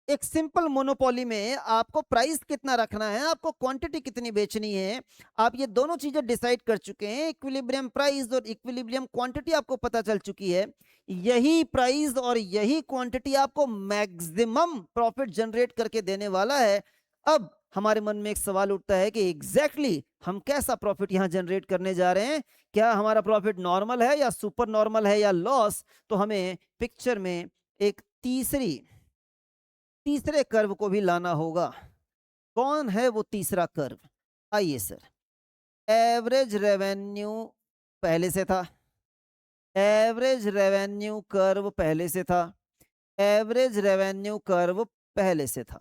एक सिंपल मोनोपोली में आपको प्राइस कितना रखना है, आपको क्वांटिटी कितनी बेचनी है, आप ये दोनों चीजें डिसाइड कर चुके हैं, इक्विलिब्रियम प्राइस और इक्विलिब्रियम क्वांटिटी आपको पता चल चुकी है। यही प्राइस और यही क्वांटिटी आपको मैक्सिमम प्रॉफिट जनरेट करके देने वाला है। अब हमारे मन में एक सवाल उठता है कि एग्जैक्टली हम कैसा प्रॉफिट यहां जनरेट करने जा रहे हैं? क्या हमारा प्रॉफिट नॉर्मल है या सुपर नॉर्मल है या लॉस? तो हमें पिक्चर में एक तीसरे कर्व को भी लाना होगा। कौन है वो तीसरा कर्व? आइए सर, एवरेज रेवेन्यू पहले से था, एवरेज रेवेन्यू कर्व पहले से था, एवरेज रेवेन्यू कर्व पहले से था।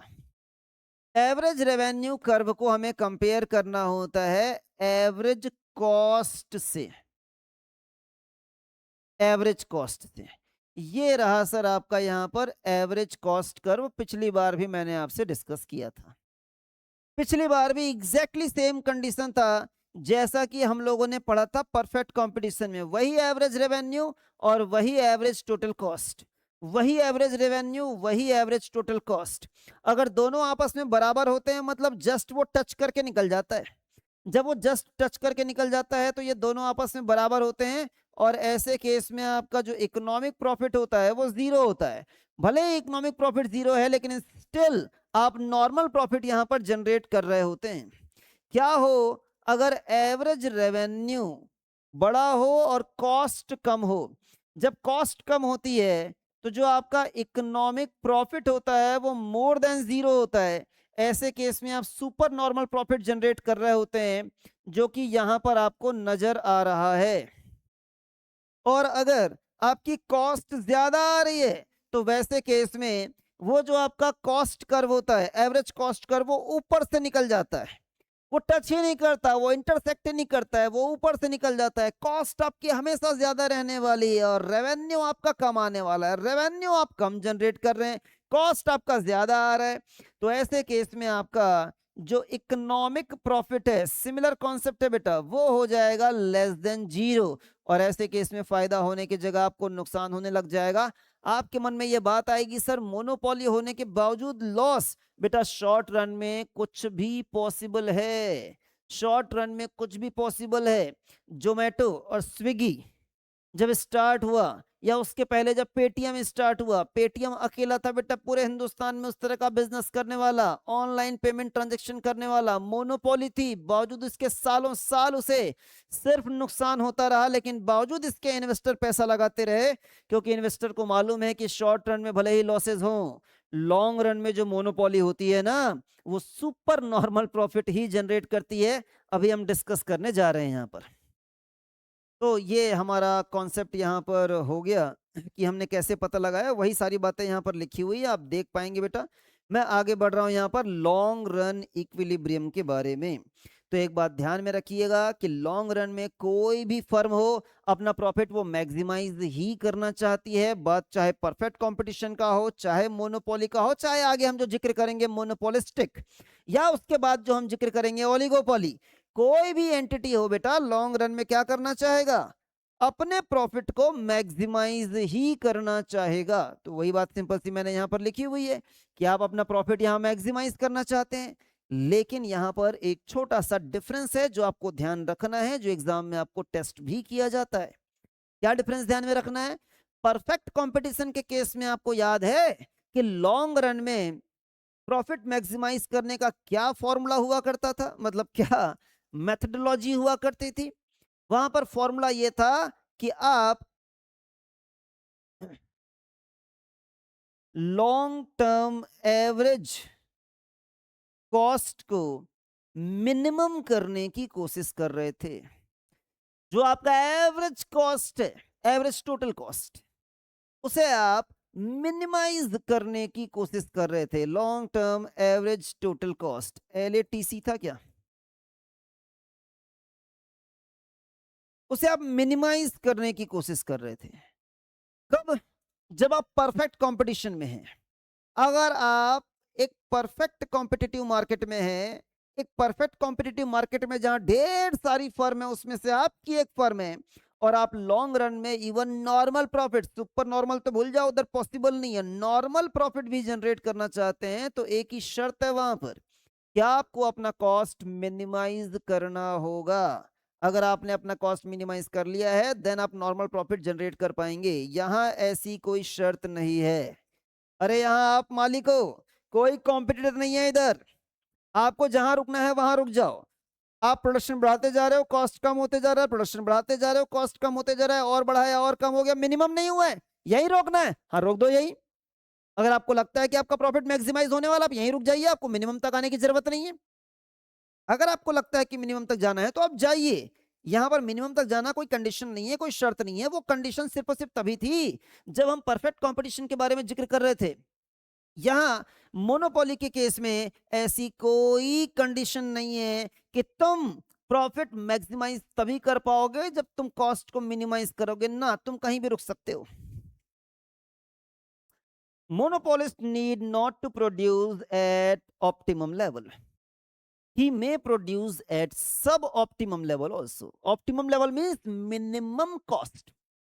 एवरेज रेवेन्यू कर्व को हमें कंपेयर करना होता है एवरेज कॉस्ट से, एवरेज कॉस्ट से। ये रहा सर आपका यहां पर एवरेज कॉस्ट कर्व। पिछली बार भी मैंने आपसे डिस्कस किया था, पिछली बार भी एग्जैक्टली सेम कंडीशन था जैसा कि हम लोगों ने पढ़ा था परफेक्ट कंपटीशन में। वही एवरेज रेवेन्यू और वही एवरेज टोटल कॉस्ट, वही एवरेज रेवेन्यू वही एवरेज टोटल कॉस्ट। अगर दोनों आपस में बराबर होते हैं मतलब जस्ट वो टच करके निकल जाता है। जब वो जस्ट टच करके निकल जाता है तो ये दोनों आपस में बराबर होते हैं, और ऐसे केस में आपका जो इकोनॉमिक प्रॉफिट होता है वो जीरो होता है। भले ही इकोनॉमिक प्रॉफिट जीरो है लेकिन स्टिल आप नॉर्मल प्रॉफिट यहां पर जनरेट कर रहे होते हैं। क्या हो अगर एवरेज रेवेन्यू बड़ा हो और कॉस्ट कम हो। जब कॉस्ट कम होती है तो जो आपका इकोनॉमिक प्रॉफिट होता है वो मोर देन जीरो होता है। ऐसे केस में आप सुपर नॉर्मल प्रॉफिट जनरेट कर रहे होते हैं, जो कि यहां पर आपको नजर आ रहा है। और अगर आपकी कॉस्ट ज्यादा आ रही है तो वैसे केस में वो जो आपका कॉस्ट कर्व होता है, एवरेज कॉस्ट कर्व, वो ऊपर से निकल जाता है। वो टच ही नहीं करता, वो इंटरसेक्ट ही नहीं करता है, वो ऊपर से निकल जाता है। कॉस्ट आपकी हमेशा ज्यादा रहने वाली है और रेवेन्यू आपका कम आने वाला है। रेवेन्यू आप कम जनरेट कर रहे हैं, कॉस्ट आपका ज्यादा आ रहा है। तो ऐसे केस में आपका जो इकोनॉमिक प्रॉफिट है, सिमिलर कॉन्सेप्ट है बेटा, वो हो जाएगा लेस देन जीरो। और ऐसे केस में फायदा होने की जगह आपको नुकसान होने लग जाएगा। आपके मन में ये बात आएगी, सर मोनोपोली होने के बावजूद लॉस। बेटा शॉर्ट रन में कुछ भी पॉसिबल है, शॉर्ट रन में कुछ भी पॉसिबल है। जोमेटो और स्विगी जब स्टार्ट हुआ, या उसके पहले जब पेटीएम स्टार्ट हुआ, पेटीएम अकेला था बेटा पूरे हिंदुस्तान में उस तरह का बिजनेस करने वाला, ऑनलाइन पेमेंट ट्रांजैक्शन करने वाला, मोनोपोली थी। बावजूद इसके सालों साल उसे सिर्फ नुकसान होता रहा, लेकिन बावजूद इसके इन्वेस्टर पैसा लगाते रहे, क्योंकि इन्वेस्टर को मालूम है कि शॉर्ट रन में भले ही लॉसेज हो, लॉन्ग रन में जो मोनोपोली होती है ना, वो सुपर नॉर्मल प्रॉफिट ही जनरेट करती है। अभी हम डिस्कस करने जा रहे हैं यहाँ पर। तो ये हमारा कॉन्सेप्ट यहाँ पर हो गया कि हमने कैसे पता लगाया। वही सारी बातें यहाँ पर लिखी हुई है, आप देख पाएंगे बेटा। मैं आगे बढ़ रहा हूँ यहाँ पर लॉन्ग रन इक्विलिब्रियम के बारे में। तो एक बात ध्यान में रखिएगा कि लॉन्ग रन में कोई भी फर्म हो, अपना प्रॉफिट वो मैक्सिमाइज ही करना चाहती है। बात चाहे परफेक्ट कंपटीशन का हो, चाहे मोनोपोली का हो, चाहे आगे हम जो जिक्र करेंगे मोनोपोलिस्टिक, या उसके बाद जो हम जिक्र करेंगे ओलिगोपोली। कोई भी एंटिटी हो बेटा, लॉन्ग रन में क्या करना चाहेगा? अपने प्रॉफिट को मैक्सिमाइज ही करना चाहेगा। तो वही बात सिंपल सी मैंने यहां पर लिखी हुई है कि आप अपना प्रॉफिट यहां मैक्सिमाइज करना चाहते हैं। लेकिन यहां पर एक छोटा सा डिफरेंस है जो आपको ध्यान रखना है, जो एग्जाम में आपको टेस्ट भी किया जाता है। क्या डिफरेंस ध्यान में रखना है? परफेक्ट कंपटीशन के केस में आपको याद है कि लॉन्ग रन में प्रॉफिट मैक्सिमाइज करने का क्या फॉर्मूला हुआ करता था, मतलब क्या मेथडोलॉजी हुआ करती थी? वहां पर फॉर्मूला ये था कि आप लॉन्ग टर्म एवरेज कॉस्ट को मिनिमम करने की कोशिश कर रहे थे। जो आपका एवरेज कॉस्ट है, एवरेज टोटल कॉस्ट, उसे आप मिनिमाइज करने की कोशिश कर रहे थे। Long term average total cost, LATC था क्या? उसे आप मिनिमाइज करने की कोशिश कर रहे थे। कब? जब आप परफेक्ट कंपटीशन में हैं। अगर आप एक परफेक्ट कॉम्पिटिटिव मार्केट में हैं, एक परफेक्ट कॉम्पिटिटिव मार्केट में जहां ढेर सारी फर्म है, उसमें से आपकी एक फर्म है, और आप लॉन्ग रन में even normal profit, super normal तो भूल जाओ, उधर पॉसिबल नहीं है, नॉर्मल प्रॉफिट भी जनरेट करना चाहते हैं, तो एक ही शर्त है वहां पर, क्या आपको अपना कॉस्ट मिनिमाइज करना होगा। अगर आपने अपना कॉस्ट मिनिमाइज कर लिया है, देन आप नॉर्मल प्रॉफिट जनरेट कर पाएंगे। यहां ऐसी कोई शर्त नहीं है। अरे यहाँ आप मालिक हो, कोई कॉम्पिटिटर नहीं है इधर। आपको जहां रुकना है वहां रुक जाओ। आप प्रोडक्शन बढ़ाते जा रहे हो, कॉस्ट कम होते जा रहा है, प्रोडक्शन बढ़ाते जा रहे हो, कॉस्ट कम होते जा रहा है, और बढ़ाया और कम हो गया, मिनिमम नहीं हुआ है, यही रोकना है, हाँ रोक दो यही। अगर आपको लगता है कि आपका प्रॉफिट मैक्सिमाइज होने वाला, आप यहीं रुक जाइए, आपको मिनिमम तक आने की जरूरत नहीं है। अगर आपको लगता है कि मिनिमम तक जाना है तो आप जाइए। यहां पर मिनिमम तक जाना कोई कंडीशन नहीं है, कोई शर्त नहीं है। वो कंडीशन सिर्फ और सिर्फ तभी थी जब हम परफेक्ट कंपटीशन के बारे में जिक्र कर रहे थे। यहां मोनोपोली के केस में ऐसी कोई कंडीशन नहीं है कि तुम प्रॉफिट मैक्सिमाइज तभी कर पाओगे जब तुम कॉस्ट को मिनिमाइज करोगे ना, तुम कहीं भी रुक सकते हो। Monopolist need not to produce at optimum level, he may produce at suboptimum level also. Optimum level means minimum cost.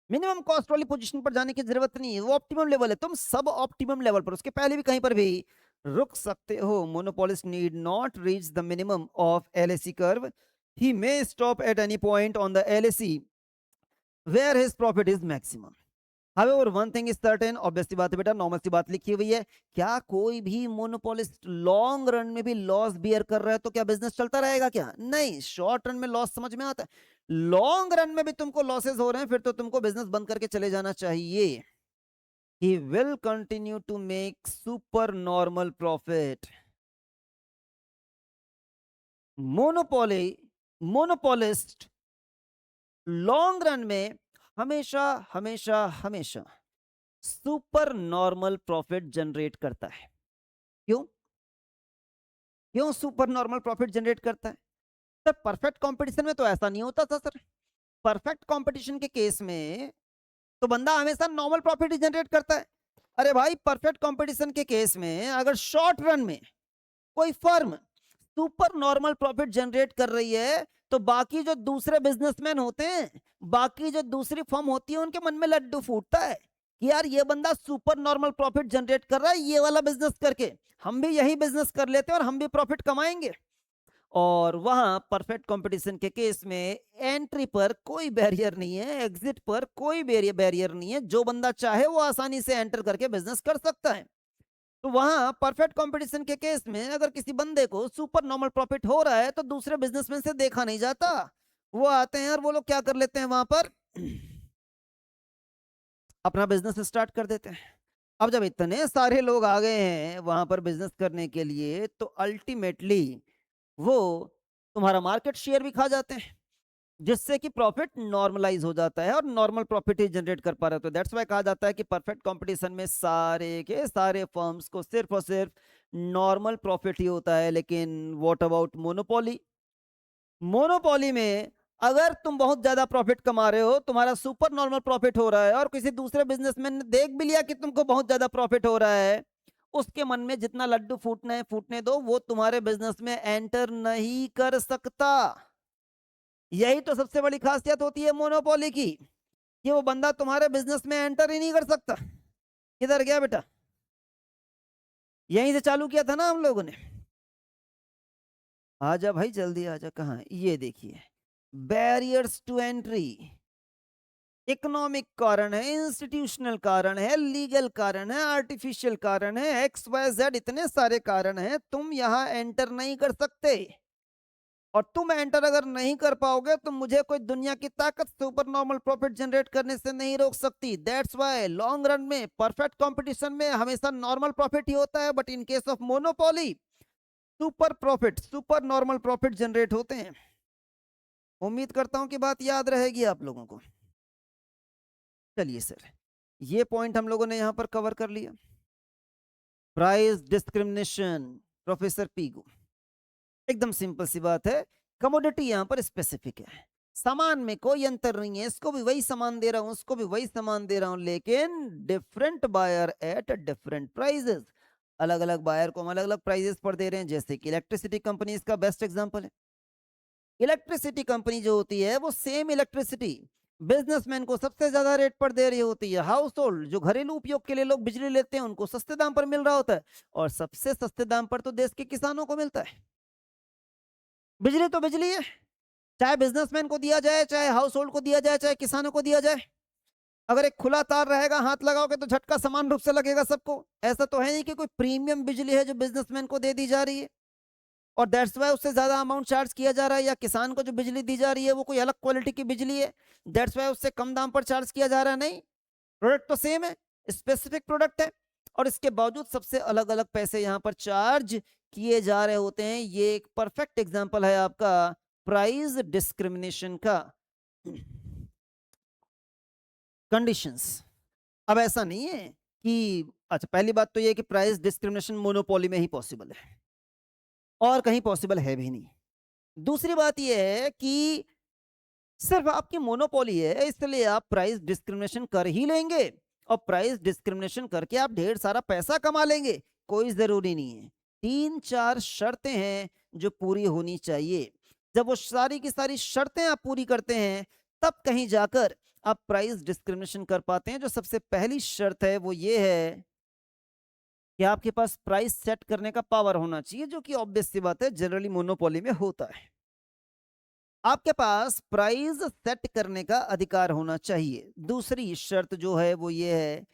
Minimum cost वाली पोजीशन पर जाने की जरूरत नहीं है, वो ऑप्टिमम लेवल है। तुम सब ऑप्टिमम लेवल पर, उसके पहले भी कहीं पर भी रुक सकते हो। Monopolist need not reach the minimum of LAC curve, he may stop at any point on the LAC where his profit is maximum. However, one thing is certain, obvious सी बात है बेटा, नॉर्मल सी बात लिखी हुई है। क्या कोई भी मोनोपोलिस्ट लॉन्ग रन में भी लॉस बियर कर रहा है तो क्या बिजनेस चलता रहेगा? क्या नहीं, शॉर्ट रन में लॉस समझ में आता है। लॉन्ग रन में भी तुमको लॉसेस हो रहे हैं, फिर तो तुमको बिजनेस बंद करके चले जाना चाहिए। He will continue to make super normal profit. Monopoly monopolist long run में हमेशा हमेशा हमेशा सुपर नॉर्मल प्रॉफिट जनरेट करता है। क्यों? क्यों सुपर नॉर्मल प्रॉफिट जनरेट करता है? सर परफेक्ट कंपटीशन में तो ऐसा नहीं होता था सर। परफेक्ट कंपटीशन के केस में तो बंदा हमेशा नॉर्मल प्रॉफिट ही जनरेट करता है। अरे भाई परफेक्ट कंपटीशन के केस में अगर शॉर्ट रन में कोई firm super normal profit generate कर रही है तो बाकी जो दूसरे बिजनेसमैन होते हैं, बाकी जो दूसरी फर्म होती है, उनके मन में लड्डू फूटता है कि यार ये बंदा सुपर नॉर्मल प्रॉफिट जनरेट कर रहा है, ये वाला बिजनेस करके हम भी यही बिजनेस कर लेते हैं और हम भी प्रॉफिट कमाएंगे। और वहां परफेक्ट कंपटीशन के केस में एंट्री पर कोई बैरियर नहीं है, एग्जिट पर कोई बैरियर नहीं है, जो बंदा चाहे वो आसानी से एंटर करके बिजनेस कर सकता है। तो वहां परफेक्ट कंपटीशन के केस में अगर किसी बंदे को सुपर नॉर्मल प्रॉफिट हो रहा है तो दूसरे बिजनेसमैन से देखा नहीं जाता। वो आते हैं और वो लोग क्या कर लेते हैं वहां पर अपना बिजनेस स्टार्ट कर देते हैं। अब जब इतने सारे लोग आ गए हैं वहां पर बिजनेस करने के लिए तो अल्टीमेटली वो तुम्हारा मार्केट शेयर भी खा जाते हैं, जिससे कि प्रॉफिट नॉर्मलाइज हो जाता है और नॉर्मल प्रॉफिट ही जनरेट कर पा रहे हो। तो दैट्स वाई कहा जाता है कि परफेक्ट कंपटीशन में सारे के सारे फर्म्स को सिर्फ और सिर्फ नॉर्मल प्रॉफिट ही होता है। लेकिन व्हाट अबाउट मोनोपोली? मोनोपोली में अगर तुम बहुत ज्यादा प्रॉफिट कमा रहे हो, तुम्हारा सुपर नॉर्मल प्रॉफिट हो रहा है और किसी दूसरे बिजनेसमैन ने देख भी लिया कि तुमको बहुत ज्यादा प्रॉफिट हो रहा है, उसके मन में जितना लड्डू फूटना है फूटने दो, वो तुम्हारे बिजनेस में एंटर नहीं कर सकता। यही तो सबसे बड़ी खासियत होती है मोनोपोली की, कि वो बंदा तुम्हारे बिजनेस में एंटर ही नहीं कर सकता। किधर गया बेटा? यहीं से चालू किया था ना हम लोगों ने। आजा भाई जल्दी आजा। कहाँ है? ये देखिए, बैरियर्स टू एंट्री। इकोनॉमिक कारण है, इंस्टीट्यूशनल कारण है, लीगल कारण है, आर्टिफिशियल कारण है, एक्स वाई जेड, इतने सारे कारण हैं, तुम यहाँ एंटर नहीं कर सकते। और तुम एंटर अगर नहीं कर पाओगे तो मुझे कोई दुनिया की ताकत सुपर नॉर्मल प्रॉफिट जनरेट करने से नहीं रोक सकती। दैट्स वाई लॉन्ग रन में परफेक्ट कंपटीशन में हमेशा नॉर्मल प्रॉफिट ही होता है, but in case of monopoly super profit, super normal profit generate होते हैं। उम्मीद करता हूं कि बात याद रहेगी आप लोगों को। चलिए सर, ये पॉइंट हम लोगों ने यहां पर कवर कर लिया। Price discrimination, professor Pigou. एकदम सिंपल सी बात है, कमोडिटी यहाँ पर स्पेसिफिक है, सामान में कोई अंतर नहीं है, इसको भी वही सामान दे रहा हूं, उसको भी वही सामान दे रहा हूं, लेकिन different buyer at different prices. अलग अलग बायर को हम अलग अलग प्राइजेस पर दे रहे हैं। जैसे कि इलेक्ट्रिसिटी कंपनी इसका बेस्ट एग्जांपल है। इलेक्ट्रिसिटी कंपनी जो होती है वो सेम इलेक्ट्रिसिटी बिजनेसमैन को सबसे ज्यादा रेट पर दे रही होती है। हाउस होल्ड जो घरेलू उपयोग के लिए लोग बिजली लेते हैं उनको सस्ते दाम पर मिल रहा होता है, और सबसे सस्ते दाम पर तो देश के किसानों को मिलता है। बिजली तो बिजली है, चाहे बिजनेसमैन को दिया जाए, चाहे हाउस होल्ड को दिया जाए, चाहे किसानों को दिया जाए। अगर एक खुला तार रहेगा, हाथ लगाओगे तो झटका समान रूप से लगेगा सबको। ऐसा तो है नहीं कि कोई प्रीमियम बिजली है जो बिजनेसमैन को दे दी जा रही है और दैट्स वाई उससे ज्यादा अमाउंट चार्ज किया जा रहा है, या किसान को जो बिजली दी जा रही है वो कोई अलग क्वालिटी की बिजली है, दैट्स वाई उससे कम दाम पर चार्ज किया जा रहा है। नहीं, प्रोडक्ट तो सेम है, स्पेसिफिक प्रोडक्ट है, और इसके बावजूद सबसे अलग अलग पैसे यहाँ पर चार्ज किए जा रहे होते हैं। ये एक परफेक्ट एग्जांपल है आपका प्राइस डिस्क्रिमिनेशन का। कंडीशंस। अब ऐसा नहीं है कि, अच्छा पहली बात तो ये कि प्राइस डिस्क्रिमिनेशन मोनोपोली में ही पॉसिबल है और कहीं पॉसिबल है भी नहीं। दूसरी बात ये है कि सिर्फ आपकी मोनोपोली है इसलिए आप प्राइस डिस्क्रिमिनेशन कर ही लेंगे, और प्राइस डिस्क्रिमिनेशन करके आप ढेर सारा पैसा कमा लेंगे, कोई जरूरी नहीं है। तीन चार शर्तें हैं जो पूरी होनी चाहिए। जब वो सारी की सारी शर्तें आप पूरी करते हैं तब कहीं जाकर आप प्राइस डिस्क्रिमिनेशन कर पाते हैं। जो सबसे पहली शर्त है वो ये है कि आपके पास प्राइस सेट करने का पावर होना चाहिए, जो कि ऑब्वियस सी बात है जनरली मोनोपोली में होता है। आपके पास प्राइस सेट करने का अधिकार होना चाहिए। दूसरी शर्त जो है वो ये है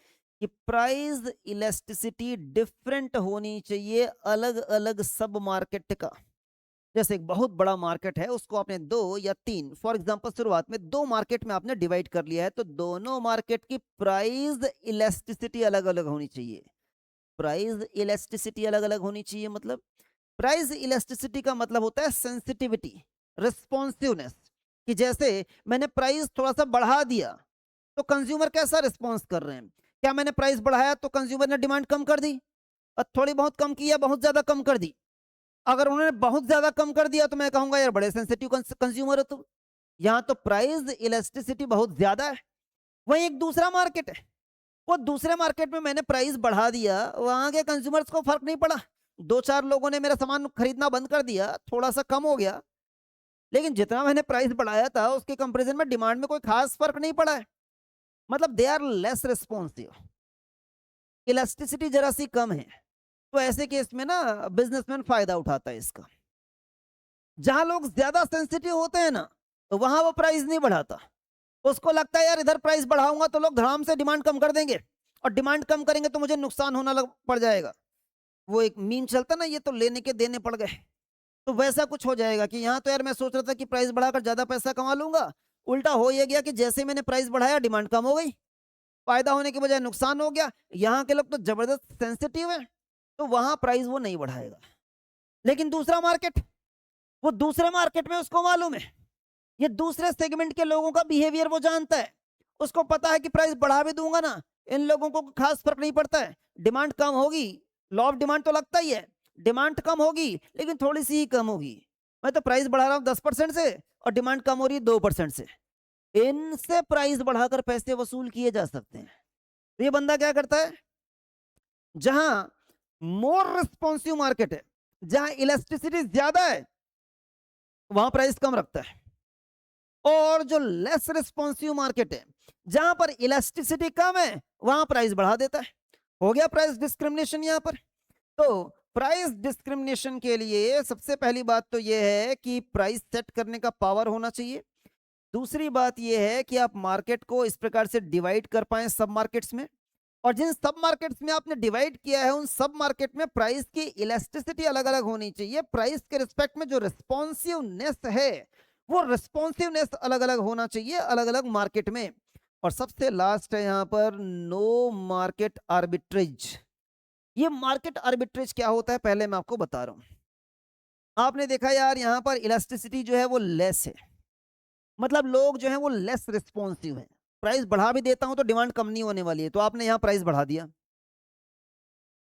कि प्राइस इलास्टिसिटी डिफरेंट होनी चाहिए अलग अलग सब मार्केट का। जैसे एक बहुत बड़ा मार्केट है, उसको आपने 2 या 3 फॉर एग्जांपल शुरुआत में 2 मार्केट में आपने डिवाइड कर लिया है, तो दोनों मार्केट की प्राइस इलास्टिसिटी अलग-अलग होनी चाहिए। प्राइस इलास्टिसिटी अलग-अलग होनी चाहिए मतलब प्राइस इलास्टिसिटी का मतलब होता है सेंसिटिविटी, रिस्पॉन्सिवनेस, कि जैसे मैंने प्राइस थोड़ा-सा बढ़ा दिया, तो कंज्यूमर कैसा रिस्पॉन्स कर रहे हैं? क्या मैंने प्राइस बढ़ाया तो कंज्यूमर ने डिमांड कम कर दी? थोड़ी बहुत कम की या बहुत ज़्यादा कम कर दी? अगर उन्होंने बहुत ज़्यादा कम कर दिया तो मैं कहूँगा यार बड़े सेंसिटिव कंज्यूमर हो तुम। यहाँ तो प्राइस इलास्टिसिटी बहुत ज़्यादा है। वहीं एक दूसरा मार्केट है, वो दूसरे मार्केट में मैंने प्राइस बढ़ा दिया, वहाँ के कंज्यूमर्स को फ़र्क नहीं पड़ा। 2-4 लोगों ने मेरा सामान खरीदना बंद कर दिया, थोड़ा-सा कम हो गया, लेकिन जितना मैंने प्राइस बढ़ाया था उसके कंपैरिज़न में डिमांड में कोई ख़ास फ़र्क नहीं पड़ा है। मतलब they are less responsive, elasticity ज़रा-सी कम है। तो ऐसे केस में ना बिज़नेसमैन फ़ायदा उठाता है इसका। जहाँ लोग ज़्यादा सेंसिटिव होते हैं ना, तो वहाँ वो प्राइस नहीं बढ़ाता। उसको लगता है यार इधर प्राइस बढ़ाऊँगा तो लोग धड़ाम से डिमांड कम कर देंगे और डिमांड कम करेंगे तो मुझे नुकसान होना लग पड़ जाएगा। वो एक मीम चलता ना, ये तो लेने के देने पड़ गए। तो वैसा कुछ हो जाएगा कि यहाँ तो यार मैं सोच रहा था कि प्राइस बढ़ाकर ज़्यादा पैसा कमा लूँगा, उल्टा हो ये गया कि जैसे ही मैंने प्राइस बढ़ाया डिमांड कम हो गई, फ़ायदा होने के बजाय नुकसान हो गया। यहाँ के लोग तो ज़बरदस्त सेंसिटिव हैं, तो वहाँ प्राइस वो नहीं बढ़ाएगा। लेकिन दूसरा मार्केट, वो दूसरे मार्केट में उसको मालूम है, ये दूसरे सेगमेंट के लोगों का बिहेवियर वो जानता है। उसको पता है कि प्राइस बढ़ा भी दूँगा ना, इन लोगों को खास फ़र्क नहीं पड़ता है। डिमांड कम होगी, लॉ ऑफ डिमांड तो लगता ही है। डिमांड कम होगी, लेकिन थोड़ी-सी ही कम होगी। मैं तो प्राइस बढ़ा रहा हूँ 10% से और डिमांड कम हो रही है 2% से। इनसे प्राइस बढ़ाकर पैसे वसूल किए जा सकते हैं। तो ये बंदा क्या करता है, जहाँ मोर रिस्पॉन्सिव मार्केट है, जहाँ इलास्टिसिटी ज़्यादा है, वहाँ प्राइस कम रखता है। और जो लेस रिस्पॉन्सिव मार्केट है, जहां पर इलास्टिसिटी कम है, वहां प्राइस बढ़ा देता है। हो गया प्राइस डिस्क्रिमिनेशन यहां पर। तो प्राइस डिस्क्रिमिनेशन के लिए सबसे पहली बात तो यह है कि प्राइस सेट करने का पावर होना चाहिए। दूसरी बात यह है कि आप मार्केट को इस प्रकार से डिवाइड कर पाए सब मार्केट्स में, और जिन सब मार्केट्स में आपने डिवाइड किया है उन सब मार्केट में प्राइस की इलास्टिसिटी अलग अलग होनी चाहिए। प्राइस के रिस्पेक्ट में जो रिस्पॉन्सिवनेस है, वो रिस्पॉन्सिवनेस अलग अलग होना चाहिए अलग अलग मार्केट में। और सबसे लास्ट है यहाँ पर नो मार्केट आर्बिट्रेज। ये मार्केट आर्बिट्रेज क्या होता है पहले मैं आपको बता रहा हूँ। आपने देखा यार यहाँ पर इलास्टिसिटी जो है वो लेस है, मतलब लोग जो है वो लेस रिस्पॉन्सिव है। प्राइस बढ़ा भी देता हूं तो डिमांड कम नहीं होने वाली है, तो आपने यहाँ प्राइस बढ़ा दिया,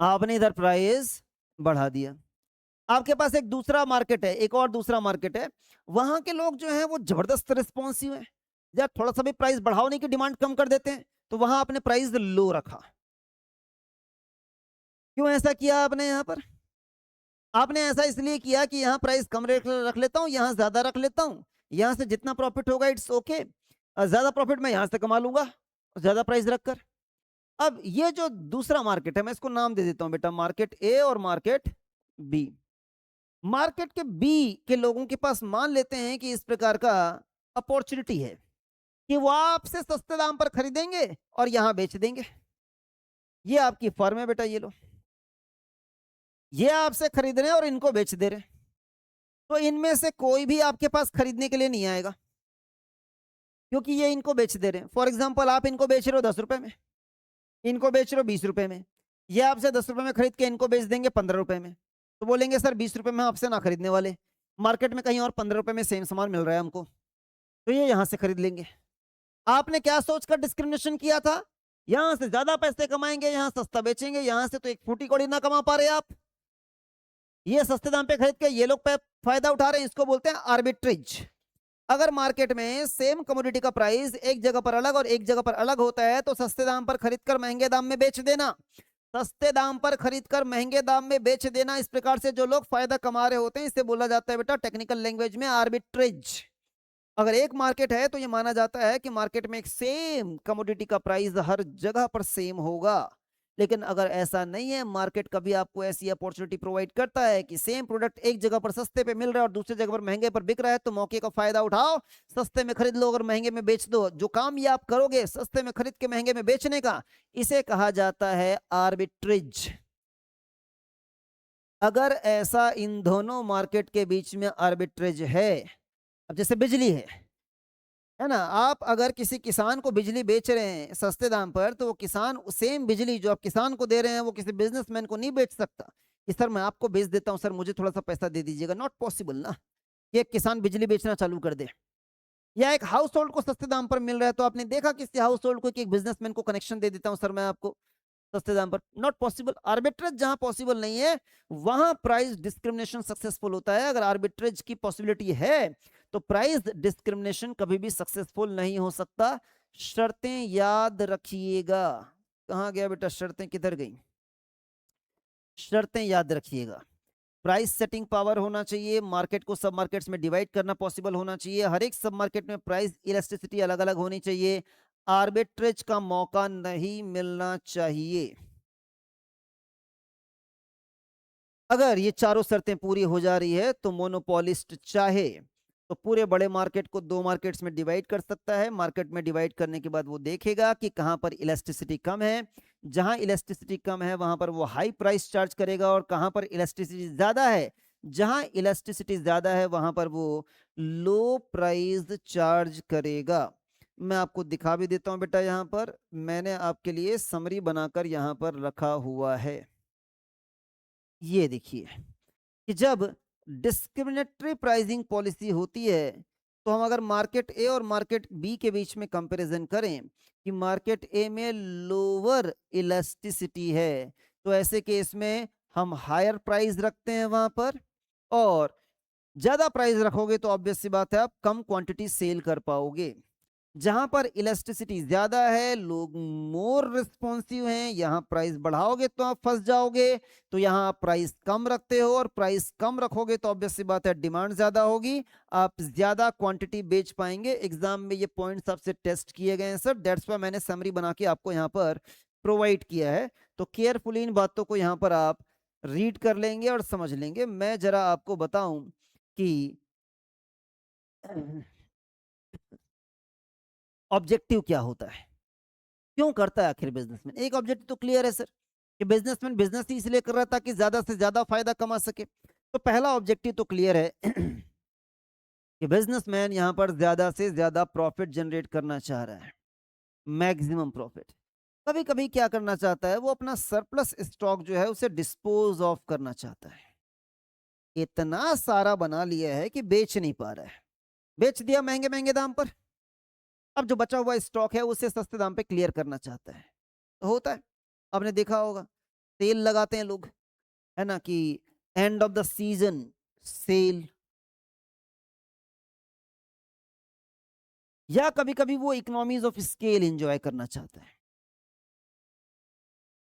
आपने इधर प्राइस बढ़ा दिया। आपके पास एक दूसरा मार्केट है, एक और दूसरा मार्केट है, वहां के लोग जो हैं वो जबरदस्त रिस्पॉन्सिव है, जब थोड़ा सा भी प्राइस बढ़ाने की डिमांड कम कर देते हैं, तो वहां आपने प्राइस लो रखा। क्यों ऐसा किया आपने यहाँ पर? आपने ऐसा इसलिए किया कि यहाँ प्राइस कम रेट रख लेता हूँ, यहाँ ज्यादा रख लेता हूँ, यहाँ से जितना प्रॉफिट होगा इट्स ओके, ज्यादा प्रॉफिट मैं यहाँ से कमा लूंगा ज्यादा प्राइस रखकर। अब ये जो दूसरा मार्केट है, मैं इसको नाम दे देता हूं बेटा, मार्केट ए और मार्केट बी। मार्केट के बी के लोगों के पास मान लेते हैं कि इस प्रकार का अपॉर्चुनिटी है कि वो आपसे सस्ते दाम पर खरीदेंगे और यहां बेच देंगे। ये आपकी फर्म है बेटा, ये लो, ये आपसे खरीद रहे हैं और इनको बेच दे रहे हैं, तो इनमें से कोई भी आपके पास खरीदने के लिए नहीं आएगा, क्योंकि ये इनको बेच दे रहे हैं। फॉर एग्जाम्पल आप इनको बेच रहे हो 10 रुपए में, इनको बेच रहे हो 20 रुपए में, ये आपसे 10 रुपए में खरीद के इनको बेच देंगे 15 रुपए में, तो बोलेंगे सर 20 रुपए में आपसे ना खरीदने वाले, मार्केट में कहीं और 15 रुपए में सेम सामान मिल रहा है हमको, तो ये यहां से खरीद लेंगे। आपने क्या सोचकर डिस्क्रिमिनेशन किया था? यहां से ज्यादा पैसे कमाएंगे, यहां सस्ता बेचेंगे, यहां से तो एक फूटी कौड़ी ना कमा पा रहे आप, ये सस्ते दाम पे खरीद के ये लोग फायदा उठा रहे हैं, इसको बोलते हैं आर्बिट्रेज। अगर मार्केट में सेम कमोडिटी का प्राइस एक जगह पर अलग और एक जगह पर अलग होता है, तो सस्ते दाम पर खरीदकर महंगे दाम में बेच देना, सस्ते दाम पर खरीदकर महंगे दाम में बेच देना, इस प्रकार से जो लोग फायदा कमा रहे होते हैं, इसे बोला जाता है बेटा टेक्निकल लैंग्वेज में आर्बिट्रेज। अगर एक मार्केट है तो ये माना जाता है कि मार्केट में एक सेम कमोडिटी का प्राइस हर जगह पर सेम होगा, लेकिन अगर ऐसा नहीं है, मार्केट कभी आपको ऐसी अपॉर्चुनिटी प्रोवाइड करता है कि सेम प्रोडक्ट एक जगह पर सस्ते पे मिल रहा है और दूसरी जगह पर महंगे पर बिक रहा है, तो मौके का फायदा उठाओ, सस्ते में खरीद लो और महंगे में बेच दो। जो काम ये आप करोगे सस्ते में खरीद के महंगे में बेचने का, इसे कहा जाता है आर्बिट्रेज। अगर ऐसा इन दोनों मार्केट के बीच में आर्बिट्रेज है, अब जैसे बिजली है ना, आप अगर किसी किसान को बिजली बेच रहे हैं सस्ते दाम पर, तो वो किसान सेम बिजली जो आप किसान को दे रहे हैं वो किसी बिजनेसमैन को नहीं बेच सकता कि सर मैं आपको बेच देता हूं, सर मुझे थोड़ा सा पैसा दे दीजिएगा। नॉट पॉसिबल ना, कि एक किसान बिजली बेचना चालू कर दे। या एक हाउस होल्ड को सस्ते दाम पर मिल रहा है, तो आपने देखा किसी हाउस होल्ड को कि एक बिजनेसमैन को कनेक्शन दे देता हूं सर मैं आपको सस्ते दाम पर। Not possible. आर्बिट्रेज जहां पॉसिबल नहीं है वहां प्राइस डिस्क्रिमिनेशन सक्सेसफुल होता है। अगर आर्बिट्रेज की पॉसिबिलिटी है तो प्राइस डिस्क्रिमिनेशन कभी भी सक्सेसफुल नहीं हो सकता। शर्तें याद रखिएगा। कहां गया बेटा, शर्तें किधर गई? शर्तें याद रखिएगा। प्राइस सेटिंग पावर होना चाहिए, मार्केट को सब मार्केट्स में डिवाइड करना पॉसिबल होना चाहिए, हर एक सब मार्केट में प्राइस इलास्टिसिटी अलग अलग होनी चाहिए, आर्बिट्रेज का मौका नहीं मिलना चाहिए। अगर ये चारों शर्तें पूरी हो जा रही है तो मोनोपोलिस्ट चाहे तो पूरे बड़े मार्केट को दो मार्केट्स में डिवाइड कर सकता है। मार्केट में डिवाइड करने के बाद वो देखेगा कि कहां पर इलास्टिसिटी कम है, जहां इलास्टिसिटी कम है वहां पर वो हाई प्राइस चार्ज करेगा, और कहां पर इलास्टिसिटी ज्यादा है, जहां इलास्टिसिटी ज्यादा है वहां पर वो लो प्राइस चार्ज करेगा। मैं आपको दिखा भी देता हूं बेटा, यहां पर मैंने आपके लिए समरी बनाकर यहां पर रखा हुआ है। ये देखिए कि जब डिस्क्रिमिनेटरी प्राइसिंग पॉलिसी होती है तो हम अगर मार्केट ए और मार्केट बी के बीच में कंपैरिजन करें कि मार्केट ए में लोअर इलास्टिसिटी है, तो ऐसे केस में हम हायर प्राइस रखते हैं वहां पर, और ज्यादा प्राइस रखोगे तो ऑब्वियस सी बात है आप कम क्वांटिटी सेल कर पाओगे। जहां पर इलास्टिसिटी ज्यादा है, लोग मोर रिस्पॉन्सिव हैं, यहां प्राइस बढ़ाओगे तो आप फंस जाओगे। तो यहां आप प्राइस कम रखते हो, और प्राइस कम रखोगे तो ऑब्वियस सी बात है डिमांड ज्यादा होगी, आप ज्यादा क्वांटिटी बेच पाएंगे। एग्जाम में ये पॉइंट्स आपसे टेस्ट किए गए हैं सर, दैट्स व्हाई मैंने समरी बना के आपको यहाँ पर प्रोवाइड किया है। तो केयरफुली इन बातों को यहाँ पर आप रीड कर लेंगे और समझ लेंगे। मैं जरा आपको बताऊं कि ऑब्जेक्टिव क्या होता है, क्यों करता है आखिर बिजनेसमैन। एक ऑब्जेक्टिव तो क्लियर है सर कि बिजनेसमैन बिजनेस ही इसलिए कर रहा था कि ज्यादा से ज्यादा फायदा कमा सके। तो पहला ऑब्जेक्टिव तो क्लियर है कि बिजनेसमैन यहां पर ज्यादा से ज्यादा प्रॉफिट जनरेट करना चाह रहा है, मैक्सिमम प्रॉफिट। कभी कभी क्या करना चाहता है, वो अपना सरप्लस स्टॉक जो है उसे डिस्पोज ऑफ करना चाहता है। इतना सारा बना लिया है कि बेच नहीं पा रहा है, बेच दिया महंगे महंगे दाम पर, अब जो बचा हुआ स्टॉक है उसे सस्ते दाम पे क्लियर करना चाहता है। तो होता है, आपने देखा होगा सेल लगाते हैं लोग, है ना, कि end of the season cell, या कभी कभी वो इकोनॉमीज ऑफ स्केल एंजॉय करना चाहता है।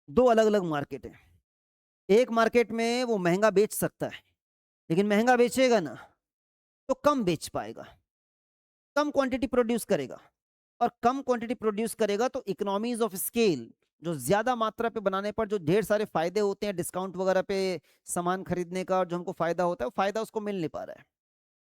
दो अलग अलग मार्केट है, एक मार्केट में वो महंगा बेच सकता है, लेकिन महंगा बेचेगा ना तो कम बेच पाएगा, कम क्वांटिटी प्रोड्यूस करेगा, और कम क्वांटिटी प्रोड्यूस करेगा तो इकोनॉमीज ऑफ स्केल, जो ज्यादा मात्रा पे बनाने पर जो ढेर सारे फायदे होते हैं डिस्काउंट वगैरह पे सामान खरीदने का, और जो हमको फायदा होता है वो फायदा उसको मिल नहीं पा रहा है।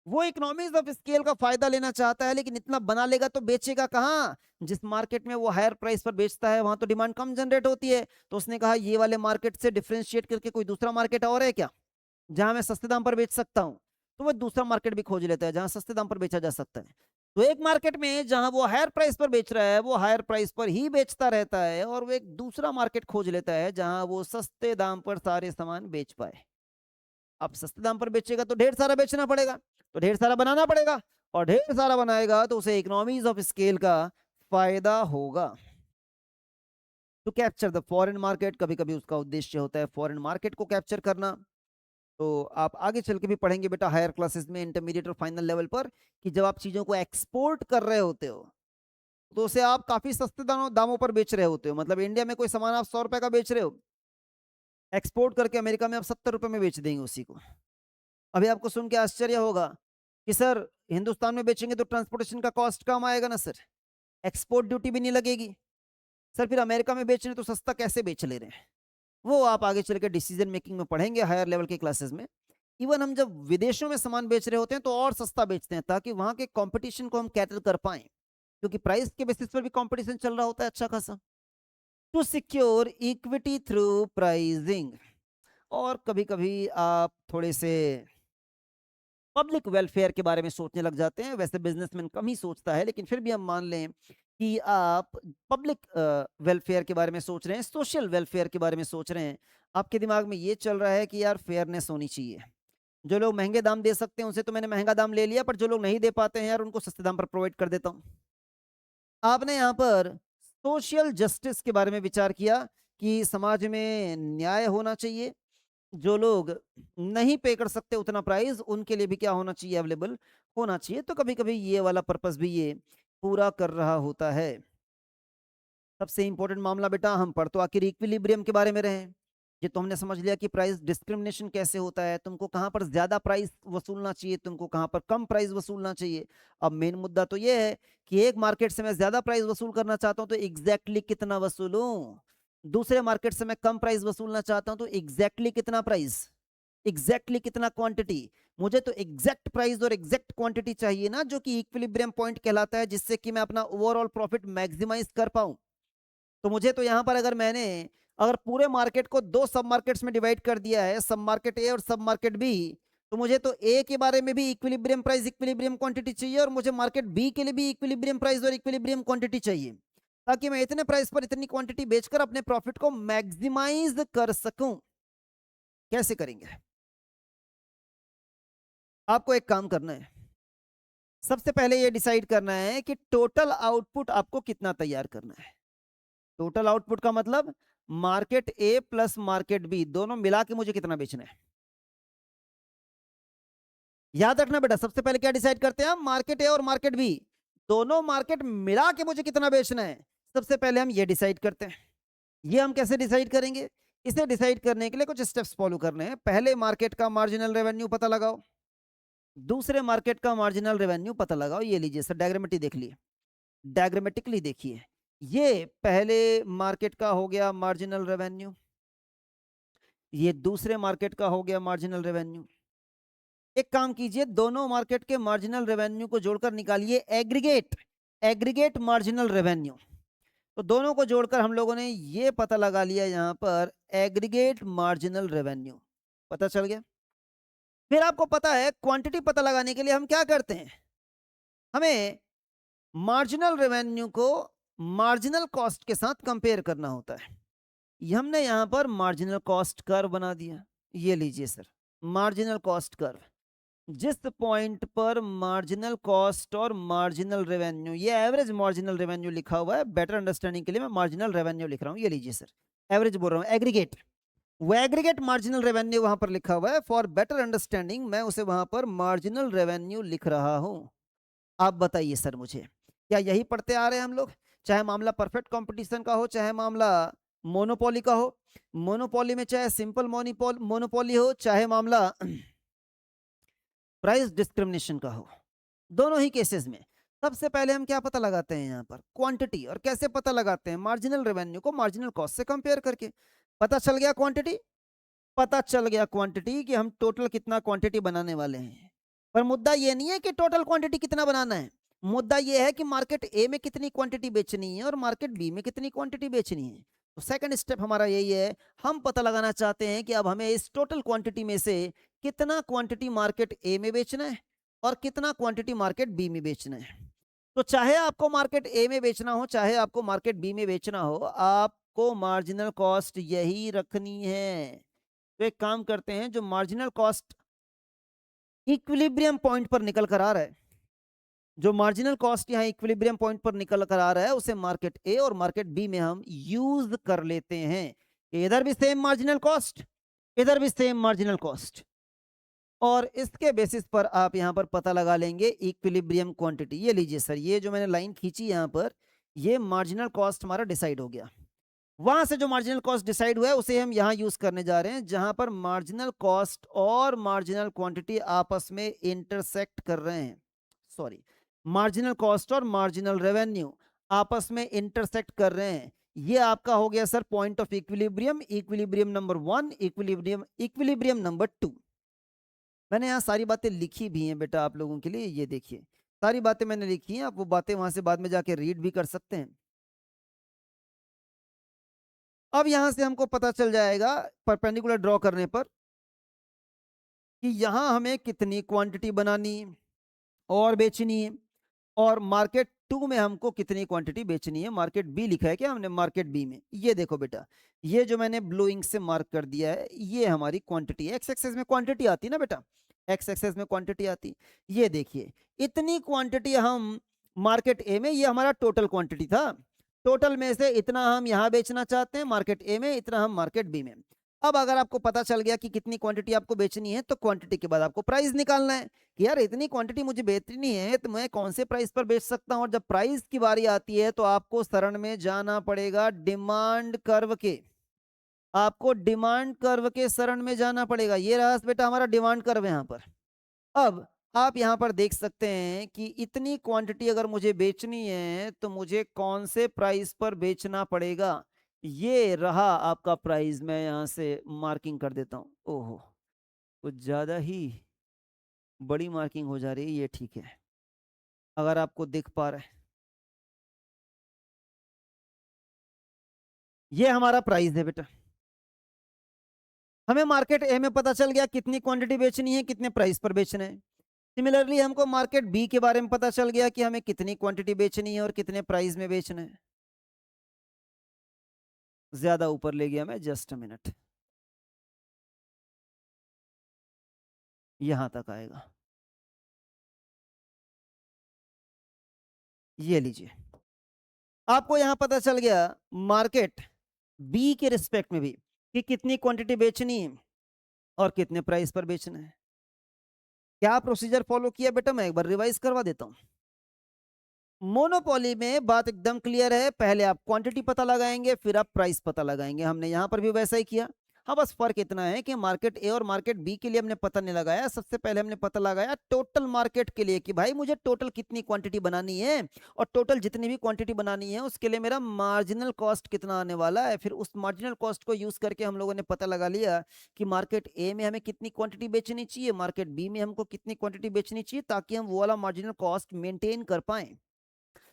वो इकोनॉमीज ऑफ स्केल का फायदा लेना चाहता है, लेकिन इतना बना लेगा तो बेचेगा कहाँ? जिस मार्केट में वो हायर प्राइस पर बेचता है वहां तो डिमांड कम जनरेट होती है। तो उसने कहा ये वाले मार्केट से डिफ्रेंशिएट करके कोई दूसरा मार्केट और है क्या जहां मैं सस्ते दाम पर बेच सकता हूं? तो वो दूसरा मार्केट भी खोज लेता है जहां सस्ते दाम पर बेचा जा सकता है। तो एक मार्केट में जहां वो हायर प्राइस पर बेच रहा है वो हायर प्राइस पर ही बेचता रहता है, और वो एक दूसरा मार्केट खोज लेता है जहां वो सस्ते दाम पर सारे सामान बेच पाए। अब सस्ते दाम पर बेचेगा तो ढेर सारा बेचना पड़ेगा, तो ढेर सारा बनाना पड़ेगा, और ढेर सारा बनाएगा तो उसे इकोनॉमीज ऑफ स्केल का फायदा होगा। To capture the foreign market, कभी कभी उसका उद्देश्य होता है फॉरेन मार्केट को कैप्चर करना। तो आप आगे चल के भी पढ़ेंगे बेटा हायर क्लासेस में, इंटरमीडिएट और फाइनल लेवल पर, कि जब आप चीजों को एक्सपोर्ट कर रहे होते हो तो उसे आप काफी सस्ते दामों पर बेच रहे होते हो। मतलब इंडिया में कोई सामान आप 100 रुपए का बेच रहे हो, एक्सपोर्ट करके अमेरिका में आप 70 रुपए में बेच देंगे उसी को। अभी आपको सुन के आश्चर्य होगा कि सर हिंदुस्तान में बेचेंगे तो ट्रांसपोर्टेशन का कॉस्ट कम आएगा ना सर, एक्सपोर्ट ड्यूटी भी नहीं लगेगी। सर फिर अमेरिका में बेच रहे हैं तो सस्ता कैसे बेच ले रहे हैं? वो आप आगे चल के डिसीजन मेकिंग में पढ़ेंगे हायर लेवल के क्लासेस में। इवन हम जब विदेशों में सामान बेच रहे होते हैं तो और सस्ता बेचते हैं ताकि वहां के कंपटीशन को हम कैटर कर पाए, क्योंकि प्राइस के बेसिस पर भी कंपटीशन चल रहा होता है अच्छा खासा। To secure equity through pricing, और कभी-कभी आप थोड़े से पब्लिक वेलफेयर के बारे में सोचने लग जाते हैं। वैसे बिज़नेसमैन कम ही सोचता है, लेकिन फिर भी हम मान लें कि आप पब्लिक वेलफेयर के बारे में सोच रहे हैं, सोशल वेलफेयर के बारे में सोच रहे हैं। आपके दिमाग में ये चल रहा है कि यार फेयरनेस होनी चाहिए। जो लोग महँगे दाम दे सकते हैं, उनसे तो मैंने महँगा दाम ले लिया, पर जो लोग नहीं दे पाते हैं यार, उनको सस्ते दाम पर प्रोवाइड कर देता हूँ। आपने यहाँ पर सोशल जस्टिस के बारे में विचार किया कि समाज में न्याय होना चाहिए। जो लोग नहीं पे कर सकते उतना प्राइस, उनके लिए भी क्या होना चाहिए, अवेलेबल होना चाहिए। तो कभी-कभी ये वाला पर्पस भी ये पूरा कर रहा होता है। सबसे इंपॉर्टेंट मामला बेटा, हम पढ़ तो आखिर इक्विलिब्रियम के बारे में रहे हैं। ये तो हमने समझ लिया कि प्राइस डिस्क्रिमिनेशन कैसे होता है, तुमको कहाँ पर ज्यादा प्राइस वसूलना चाहिए, तुमको कहाँ पर कम प्राइस वसूलना चाहिए। अब मेन मुद्दा तो ये है कि एक मार्केट से मैं ज्यादा प्राइस वसूल करना चाहता हूँ तो एग्जैक्टली कितना वसूलूं, दूसरे मार्केट से मैं कम प्राइस वसूलना चाहता हूँ तो एग्जैक्टली कितना प्राइस, एग्जैक्टली कितना क्वांटिटी। मुझे तो एग्जैक्ट प्राइस और एग्जैक्ट क्वांटिटी चाहिए ना, जो कि इक्विलिब्रियम पॉइंट कहलाता है, जिससे कि मैं अपना ओवरऑल प्रॉफिट मैक्सिमाइज कर पाऊं। तो मुझे तो यहाँ पर अगर पूरे मार्केट को दो सब मार्केट्स में डिवाइड कर दिया है, सब मार्केट ए और सब मार्केट बी, तो मुझे तो ए के बारे में भी इक्विलिब्रियम प्राइस इक्विलिब्रियम क्वांटिटी चाहिए, और मुझे मार्केट बी के लिए भी इक्विलिब्रियम प्राइस और इक्विलिब्रियम क्वांटिटी चाहिए, ताकि मैं इतने प्राइस पर इतनी क्वांटिटी बेचकर अपने प्रॉफिट को मैक्सिमाइज कर सकूं। कैसे करेंगे? आपको एक काम करना है। सबसे पहले ये डिसाइड करना है कि टोटल आउटपुट आपको कितना तैयार करना है। टोटल आउटपुट का मतलब मार्केट ए प्लस मार्केट बी दोनों मिला के मुझे कितना बेचना है। याद रखना बेटा, सबसे पहले क्या डिसाइड करते हैं हम, मार्केट ए और मार्केट बी दोनों मार्केट मिला के मुझे कितना बेचना है। सबसे पहले हम ये डिसाइड करते हैं। ये हम कैसे डिसाइड करेंगे? इसे डिसाइड करने के लिए कुछ स्टेप्स फॉलो करने हैं। पहले मार्केट का मार्जिनल रेवेन्यू पता लगाओ, दूसरे मार्केट का मार्जिनल रेवेन्यू पता लगाओ। ये लीजिए सर, डायग्रामेटिक देख लिए, डायग्रामेटिकली देखिए। ये पहले मार्केट का हो गया मार्जिनल रेवेन्यू, ये दूसरे मार्केट का हो गया मार्जिनल रेवेन्यू। एक काम कीजिए, दोनों मार्केट के मार्जिनल रेवेन्यू को जोड़कर निकालिए एग्रीगेट, एग्रीगेट मार्जिनल रेवेन्यू। तो दोनों को जोड़कर हम लोगों ने ये पता लगा लिया यहां पर एग्रीगेट मार्जिनल रेवेन्यू, पता चल गया। फिर आपको पता है क्वांटिटी पता लगाने के लिए हम क्या करते हैं, हमें मार्जिनल रेवेन्यू को मार्जिनल कॉस्ट के साथ कंपेयर करना होता है। ये हमने यहां पर मार्जिनल कॉस्ट कर्व बना दिया। ये लीजिए सर, मार्जिनल कॉस्ट कर्व, जिस पॉइंट पर मार्जिनल कॉस्ट और मार्जिनल रेवेन्यू, ये एवरेज मार्जिनल रेवेन्यू लिखा हुआ है, बेटर अंडरस्टैंडिंग के लिए मैं मार्जिनल रेवेन्यू लिख रहा हूं। ये लीजिए सर, एवरेज बोल रहा हूं, एग्रीगेट, वो एग्रीगेट मार्जिनल रेवेन्यू वहां पर लिखा हुआ है। फॉर बेटर अंडरस्टैंडिंग मैं उसे वहां पर मार्जिनल रेवेन्यू लिख रहा हूं। आप बताइए सर मुझे, क्या यही पढ़ते आ रहे हैं हम लोग? चाहे मामला परफेक्ट कंपटीशन का हो, चाहे मामला मोनोपोली का हो, मोनोपोली में चाहे सिंपल मोनोपोली हो, चाहे मामला प्राइस डिस्क्रिमिनेशन का हो, दोनों ही केसेस में सबसे पहले हम क्या पता लगाते हैं यहाँ पर, क्वांटिटी। और कैसे पता लगाते हैं? मार्जिनल रेवेन्यू को मार्जिनल कॉस्ट से कंपेयर करके। पता चल गया क्वांटिटी, पता चल गया क्वांटिटी कि हम टोटल कितना क्वांटिटी बनाने वाले हैं। पर मुद्दा ये नहीं है कि टोटल क्वांटिटी कितना बनाना है, मुद्दा ये है कि मार्केट ए में कितनी क्वांटिटी बेचनी है और मार्केट बी में कितनी क्वांटिटी बेचनी है। तो सेकंड स्टेप हमारा यही है, हम पता लगाना चाहते हैं कि अब हमें इस टोटल क्वांटिटी में से कितना क्वांटिटी मार्केट ए में बेचना है और कितना क्वांटिटी मार्केट बी में बेचना है। तो चाहे आपको मार्केट ए में बेचना हो, चाहे आपको मार्केट बी में बेचना हो, आपको मार्जिनल कॉस्ट यही रखनी है। तो एक काम करते हैं, जो मार्जिनल कॉस्ट इक्विलिब्रियम पॉइंट पर निकल कर आ रहा है, जो मार्जिनल कॉस्ट यहाँ इक्विलिब्रियम पॉइंट पर निकल कर आ रहा है, उसे मार्केट ए और मार्केट बी में हम यूज कर लेते हैं। इधर भी सेम मार्जिनल कॉस्ट, इधर भी सेम मार्जिनल कॉस्ट, और इसके बेसिस पर आप यहां पर पता लगा लेंगे इक्विलिब्रियम क्वांटिटी। ये लीजिए सर, ये जो मैंने लाइन खींची यहां पर, ये मार्जिनल कॉस्ट हमारा डिसाइड हो गया। वहां से जो मार्जिनल कॉस्ट डिसाइड हुआ है उसे हम यहां यूज करने जा रहे हैं, जहां पर मार्जिनल कॉस्ट और मार्जिनल क्वांटिटी आपस में इंटरसेक्ट कर रहे हैं। सॉरी, मार्जिनल कॉस्ट और मार्जिनल रेवेन्यू आपस में इंटरसेक्ट कर रहे हैं। ये आपका हो गया sir point of equilibrium, equilibrium number 1, equilibrium number 2। मैंने यहाँ सारी बातें लिखी भी हैं बेटा आप लोगों के लिए, ये देखिए सारी बातें मैंने लिखी हैं, आप वो बातें वहां से बाद में जाके रीड भी कर सकते हैं। अब यहां से हमको पता चल जाएगा परपेंडिकुलर ड्रॉ करने पर कि यहां हमें कितनी क्वांटिटी बनानी है और बेचनी है, और मार्केट टू में हमको कितनी क्वांटिटी बेचनी है। मार्केट बी लिखा है क्या हमने, मार्केट बी में ये देखो बेटा, ये जो मैंने ब्लू इंक से मार्क कर दिया है ये हमारी क्वांटिटी है। एक्स एक्सेस में क्वांटिटी आती है ना बेटा, एक्स एक्सेस में क्वांटिटी आती। ये देखिए इतनी क्वांटिटी हम मार्केट ए में, ये हमारा टोटल क्वांटिटी था, टोटल में से इतना हम यहां बेचना चाहते हैं मार्केट ए में, इतना हम मार्केट बी में। अब अगर आपको पता चल गया कि कितनी क्वांटिटी आपको बेचनी है तो क्वांटिटी के बाद आपको प्राइस निकालना है कि यार इतनी क्वांटिटी मुझे बेचनी है तो मैं कौन से प्राइस पर बेच सकता हूं। और जब प्राइस की बारी आती है तो आपको शरण में जाना पड़ेगा डिमांड कर्व के, आपको डिमांड कर्व के शरण में जाना पड़ेगा। ये रहा बेटा हमारा डिमांड कर्व यहां पर। अब आप यहां पर देख सकते हैं कि इतनी क्वांटिटी अगर मुझे बेचनी है तो मुझे कौन से प्राइस पर बेचना पड़ेगा। ये रहा आपका प्राइस, मैं यहां से मार्किंग कर देता हूं। ओहो कुछ ज्यादा ही बड़ी मार्किंग हो जा रही है, ये ठीक है अगर आपको दिख पा रहा है। ये हमारा प्राइस है बेटा, हमें मार्केट ए में पता चल गया कितनी क्वांटिटी बेचनी है कितने प्राइस पर बेचना है। सिमिलरली हमको मार्केट बी के बारे में पता चल गया कि हमें कितनी क्वांटिटी बेचनी है और कितने प्राइस में बेचना है। ज्यादा ऊपर ले गया मैं, जस्ट अ मिनट, यहां तक आएगा। ये लीजिए आपको यहां पता चल गया मार्केट बी के रिस्पेक्ट में भी कि कितनी क्वांटिटी बेचनी है और कितने प्राइस पर बेचना है। क्या प्रोसीजर फॉलो किया बेटा, मैं एक बार रिवाइज करवा देता हूं। मोनोपोली में बात एकदम क्लियर है, पहले आप क्वांटिटी पता लगाएंगे फिर आप प्राइस पता लगाएंगे, हमने यहां पर भी वैसा ही किया। हाँ बस फर्क इतना है कि मार्केट ए और मार्केट बी के लिए हमने पता नहीं लगाया, सबसे पहले हमने पता लगाया टोटल मार्केट के लिए कि भाई मुझे टोटल कितनी क्वांटिटी बनानी है, और टोटल जितनी भी क्वांटिटी बनानी है उसके लिए मेरा मार्जिनल कॉस्ट कितना आने वाला है। फिर उस मार्जिनल कॉस्ट को यूज करके हम लोगों ने पता लगा लिया कि मार्केट ए में हमें कितनी क्वांटिटी बेचनी चाहिए, मार्केट बी में हमको कितनी क्वांटिटी बेचनी चाहिए, ताकि हम वो वाला मार्जिनल कॉस्ट मेंटेन कर पाए।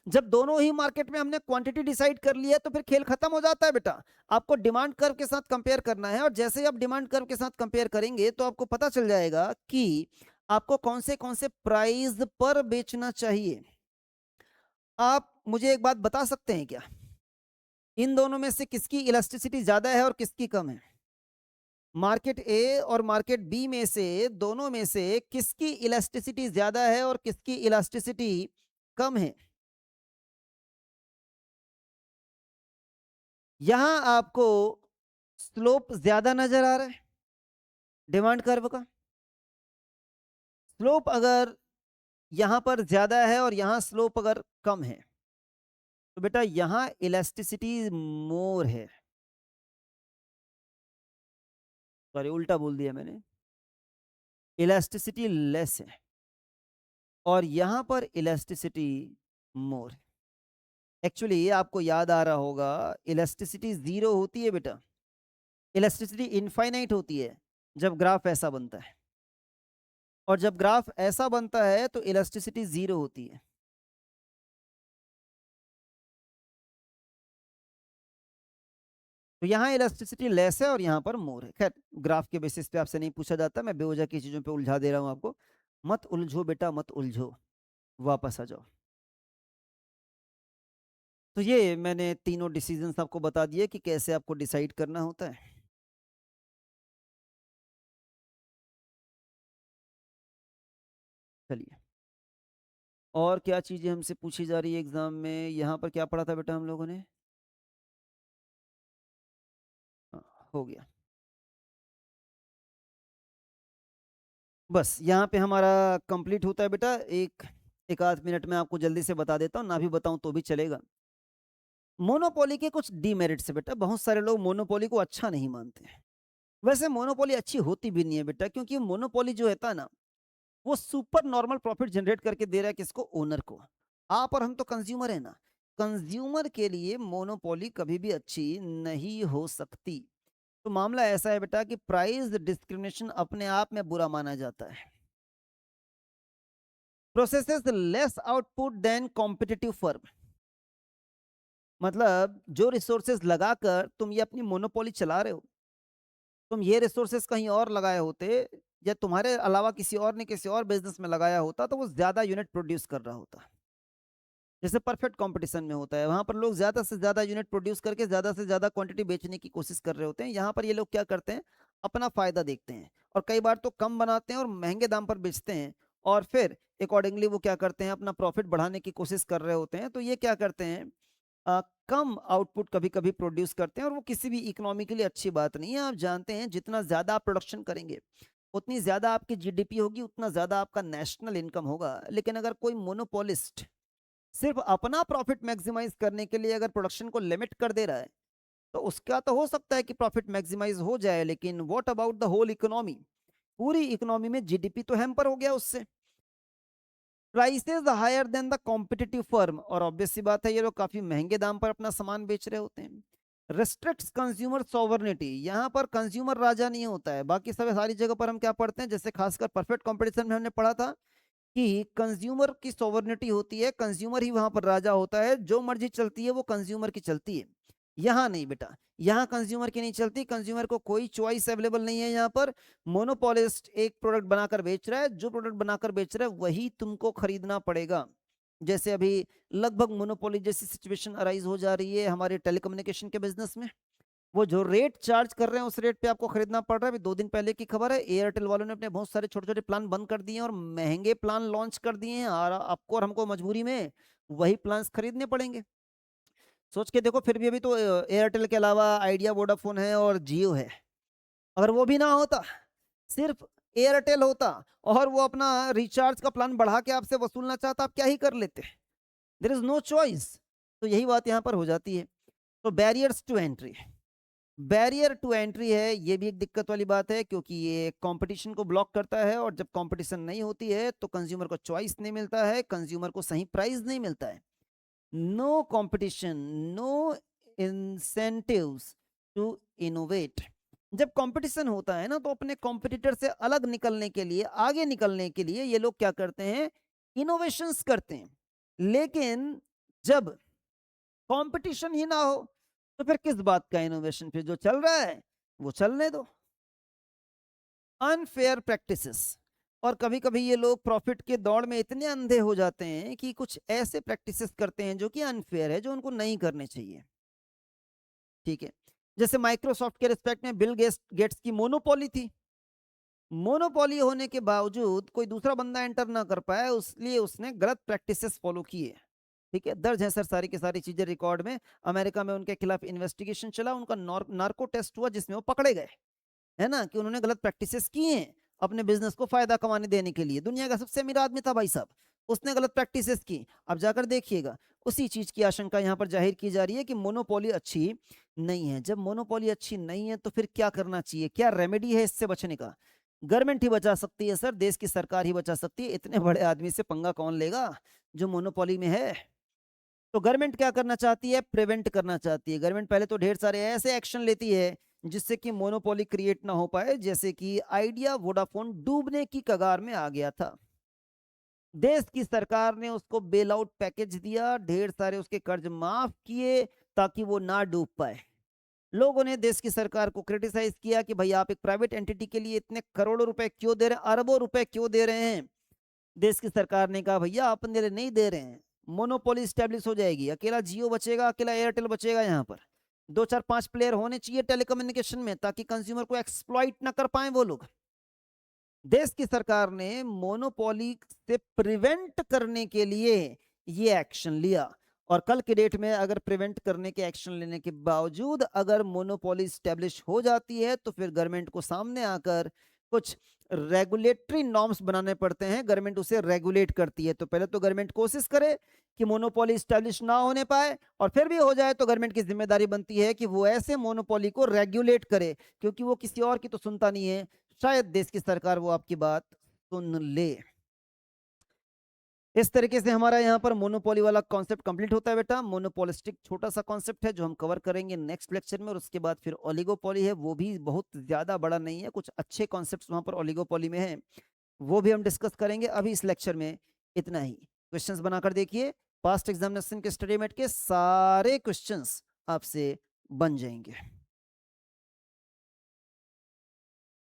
जब दोनों ही मार्केट में हमने क्वांटिटी डिसाइड कर लिया तो फिर खेल खत्म हो जाता है बेटा। आपको डिमांड कर्व के साथ कंपेयर करना है, और जैसे ही आप डिमांड कर्व के साथ कंपेयर करेंगे तो आपको पता चल जाएगा कि आपको कौन से प्राइस पर बेचना चाहिए। आप मुझे एक बात बता सकते हैं क्या, इन दोनों में से किसकी इलास्टिसिटी ज्यादा है और किसकी कम है। मार्केट ए और मार्केट बी में से दोनों में से किसकी इलास्टिसिटी ज्यादा है और किसकी इलास्टिसिटी कम है। यहां आपको स्लोप ज्यादा नजर आ रहा है डिमांड कर्व का। स्लोप अगर यहां पर ज्यादा है और यहां स्लोप अगर कम है तो बेटा यहां इलास्टिसिटी मोर है, सॉरी उल्टा बोल दिया मैंने, इलास्टिसिटी लेस है और यहां पर इलास्टिसिटी मोर है। एक्चुअली ये आपको याद आ रहा होगा, इलास्टिसिटी जीरो होती है बेटा, इलास्टिसिटी इनफाइनाइट होती है जब ग्राफ ऐसा बनता है, और जब ग्राफ ऐसा बनता है तो इलास्टिसिटी जीरो होती है। तो यहाँ इलास्टिसिटी लेस है और यहाँ पर मोर है। खैर ग्राफ के बेसिस पे आपसे नहीं पूछा जाता, मैं बेवजह की चीजों पे उलझा दे रहा हूँ आपको। मत उलझो बेटा मत उलझो, वापस आ जाओ। तो ये मैंने तीनों डिसीजंस आपको बता दिए कि कैसे आपको डिसाइड करना होता है। चलिए और क्या चीजें हमसे पूछी जा रही है एग्जाम में, यहाँ पर क्या पढ़ा था बेटा हम लोगों ने। हो गया, बस यहाँ पे हमारा कंप्लीट होता है बेटा। एक आध मिनट में आपको जल्दी से बता देता हूँ, ना भी बताऊं तो भी चलेगा। मोनोपोली के कुछ डीमेरिट्स है बेटा, बहुत सारे लोग मोनोपोली को अच्छा नहीं मानते हैं। वैसे मोनोपोली अच्छी होती भी नहीं है बेटा, क्योंकि मोनोपोली जो होता है ना वो सुपर नॉर्मल प्रॉफिट जनरेट करके दे रहा है किसको, ओनर को। आप और हम तो कंज्यूमर है ना, कंज्यूमर के लिए मोनोपोली कभी भी अच्छी नहीं हो सकती। तो मामला ऐसा है बेटा कि प्राइस डिस्क्रिमिनेशन अपने आप में बुरा माना जाता है। Processes less output than competitive firm, मतलब जो रिसोर्सेज लगाकर तुम ये अपनी मोनोपोली चला रहे हो, तुम ये रिसोर्सेज कहीं और लगाए होते या तुम्हारे अलावा किसी और ने किसी और बिजनेस में लगाया होता तो वो ज्यादा यूनिट प्रोड्यूस कर रहा होता। जैसे परफेक्ट कंपटीशन में होता है, वहां पर लोग ज्यादा से ज्यादा यूनिट प्रोड्यूस करके ज्यादा से ज्यादा क्वांटिटी बेचने की कोशिश कर रहे होते हैं। यहाँ पर ये लोग क्या करते हैं, अपना फायदा देखते हैं और कई बार तो कम बनाते हैं और महंगे दाम पर बेचते हैं, और फिर अकॉर्डिंगली वो क्या करते हैं, अपना प्रॉफिट बढ़ाने की कोशिश कर रहे होते हैं। तो ये क्या करते हैं, कम आउटपुट कभी कभी प्रोड्यूस करते हैं, और वो किसी भी इकोनॉमी के लिए अच्छी बात नहीं है। आप जानते हैं जितना ज्यादा आप प्रोडक्शन करेंगे उतनी ज्यादा आपकी जीडीपी होगी, उतना ज्यादा आपका नेशनल इनकम होगा। लेकिन अगर कोई मोनोपोलिस्ट सिर्फ अपना प्रॉफिट मैक्सिमाइज करने के लिए अगर प्रोडक्शन को लिमिट कर दे रहा है, तो उसका तो हो सकता है कि प्रॉफिट मैक्सिमाइज हो जाए, लेकिन what about the whole economy, पूरी इकोनॉमी में जीडीपी तो हैम्पर हो गया उससे। Prices higher than the competitive firm, और ऑब्वियस सी बात है ये लोग काफी महंगे दाम पर अपना सामान बेच रहे होते हैं। रिस्ट्रिक्ट्स कंज्यूमर सॉवर्निटी, यहाँ पर कंज्यूमर राजा नहीं होता है। बाकी सब सारी जगह पर हम क्या पढ़ते हैं, जैसे खासकर परफेक्ट कंपटीशन में हमने पढ़ा था कि कंज्यूमर की सॉवर्निटी होती है, कंज्यूमर ही वहां पर राजा होता है, जो मर्जी चलती है वो कंज्यूमर की चलती है। यहाँ नहीं बेटा, यहाँ कंज्यूमर की नहीं चलती, कंज्यूमर को कोई चॉइस अवेलेबल नहीं है। यहाँ पर मोनोपोलिस्ट एक प्रोडक्ट बनाकर बेच रहा है, जो प्रोडक्ट बनाकर बेच रहा है वही तुमको खरीदना पड़ेगा। जैसे अभी लगभग मोनोपोली जैसी सिचुएशन अराइज हो जा रही है हमारे टेलीकम्युनिकेशन के बिजनेस में। वो जो रेट चार्ज कर रहे हैं उस रेट पे आपको खरीदना पड़ रहा है। अभी 2 दिन पहले की खबर है, एयरटेल वालों ने अपने बहुत सारे छोटे छोटे प्लान बंद कर दिए हैं और महंगे प्लान लॉन्च कर दिए हैं, और आपको और हमको मजबूरी में वही प्लान्स खरीदने पड़ेंगे। सोच के देखो, फिर भी अभी तो एयरटेल के अलावा आइडिया, वोडाफोन है और जियो है। अगर वो भी ना होता, सिर्फ एयरटेल होता और वो अपना रिचार्ज का प्लान बढ़ा के आपसे वसूलना चाहता, आप क्या ही कर लेते। There is no choice. तो यही बात यहाँ पर हो जाती है। तो barriers to entry, barrier to entry है, ये भी एक दिक्कत वाली बात है, क्योंकि ये कंपटीशन को ब्लॉक करता है, और जब कंपटीशन नहीं होती है तो कंज्यूमर को चॉइस नहीं मिलता है, कंज्यूमर को सही प्राइस नहीं मिलता है। No competition, no incentives to innovate. जब कंपटीशन होता है ना, तो अपने कॉम्पिटिटर से अलग निकलने के लिए, आगे निकलने के लिए ये लोग क्या करते हैं, इनोवेशंस करते हैं। लेकिन जब कंपटीशन ही ना हो तो फिर किस बात का इनोवेशन, फिर जो चल रहा है वो चलने दो। अनफेयर प्रैक्टिसेस, और कभी कभी ये लोग प्रॉफिट के दौड़ में इतने अंधे हो जाते हैं कि कुछ ऐसे प्रैक्टिसेस करते हैं जो कि अनफेयर है, जो उनको नहीं करने चाहिए। ठीक है, जैसे माइक्रोसॉफ्ट के रिस्पेक्ट में बिल गेट्स की मोनोपोली थी। मोनोपोली होने के बावजूद कोई दूसरा बंदा एंटर ना कर पाया, इसलिए उसने गलत प्रैक्टिसेस फॉलो किए। ठीक है, दर्ज है सर सारी की सारी चीजें रिकॉर्ड में। अमेरिका में उनके खिलाफ इन्वेस्टिगेशन चला, उनका नार्को टेस्ट हुआ जिसमें वो पकड़े गए, है ना, कि उन्होंने गलत प्रैक्टिसेस किए हैं अपने बिजनेस को फायदा कमाने देने के लिए। दुनिया का सबसे अमीर आदमी था भाई साहब, उसने गलत प्रैक्टिसेस की। अब जाकर देखिएगा, उसी चीज की आशंका यहाँ पर जाहिर की जा रही है कि मोनोपोली अच्छी नहीं है। जब मोनोपोली अच्छी नहीं है तो फिर क्या करना चाहिए, क्या रेमेडी है इससे बचने का? गवर्नमेंट ही बचा सकती है सर, देश की सरकार ही बचा सकती है। इतने बड़े आदमी से पंगा कौन लेगा जो मोनोपोली में है? तो गवर्नमेंट क्या करना चाहती है, प्रिवेंट करना चाहती है। गवर्नमेंट पहले तो ढेर सारे ऐसे एक्शन लेती है जिससे कि मोनोपोली क्रिएट ना हो पाए। जैसे कि आइडिया वोडाफोन डूबने की कगार में आ गया था, देश की सरकार ने उसको बेल आउट पैकेज दिया, ढेर सारे उसके कर्ज माफ किए ताकि वो ना डूब पाए। लोगों ने देश की सरकार को क्रिटिसाइज किया कि भाई आप एक प्राइवेट एंटिटी के लिए इतने करोड़ों रुपए क्यों दे रहे हैं, अरबों रुपए क्यों दे रहे हैं? देश की सरकार ने कहा भैया अपन दे नहीं दे रहे हैं, मोनोपोली स्टैब्लिश हो जाएगी, अकेला जियो बचेगा, अकेला एयरटेल बचेगा। यहाँ पर 2 4 5 प्लेयर होने चाहिए टेलीकम्युनिकेशन में, ताकि कंज्यूमर को एक्सप्लॉइट ना कर पाए वो लोग। देश की सरकार ने मोनोपोली से प्रिवेंट करने के लिए ये एक्शन लिया, और कल की डेट में अगर प्रिवेंट करने के एक्शन लेने के बावजूद अगर मोनोपोली स्टैब्लिश हो जाती है तो फिर गवर्नमेंट को सामने आकर कुछ रेगुलेटरी नॉर्म्स बनाने पड़ते हैं, गवर्नमेंट उसे रेगुलेट करती है। तो पहले तो गवर्नमेंट कोशिश करे कि मोनोपोली स्टैब्लिश ना होने पाए, और फिर भी हो जाए तो गवर्नमेंट की जिम्मेदारी बनती है कि वो ऐसे मोनोपोली को रेगुलेट करे, क्योंकि वो किसी और की तो सुनता नहीं है। शायद देश की सरकार वो आपकी बात सुन ले। इस तरीके से हमारा यहाँ पर मोनोपोली वाला कॉन्सेप्ट कंप्लीट होता है बेटा। मोनोपोलिस्टिक छोटा सा कॉन्सेप्ट है जो हम कवर करेंगे नेक्स्ट लेक्चर में, और उसके बाद फिर ओलिगोपोली है, वो भी बहुत ज्यादा बड़ा नहीं है, कुछ अच्छे कॉन्सेप्ट्स वहां पर ओलिगोपोली में है, वो भी हम डिस्कस करेंगे। अभी इस लेक्चर में इतना ही। क्वेश्चंस बनाकर देखिए। पास्ट एग्जामिनेशन के स्टडी मेट के सारे क्वेश्चंस आपसे बन जाएंगे।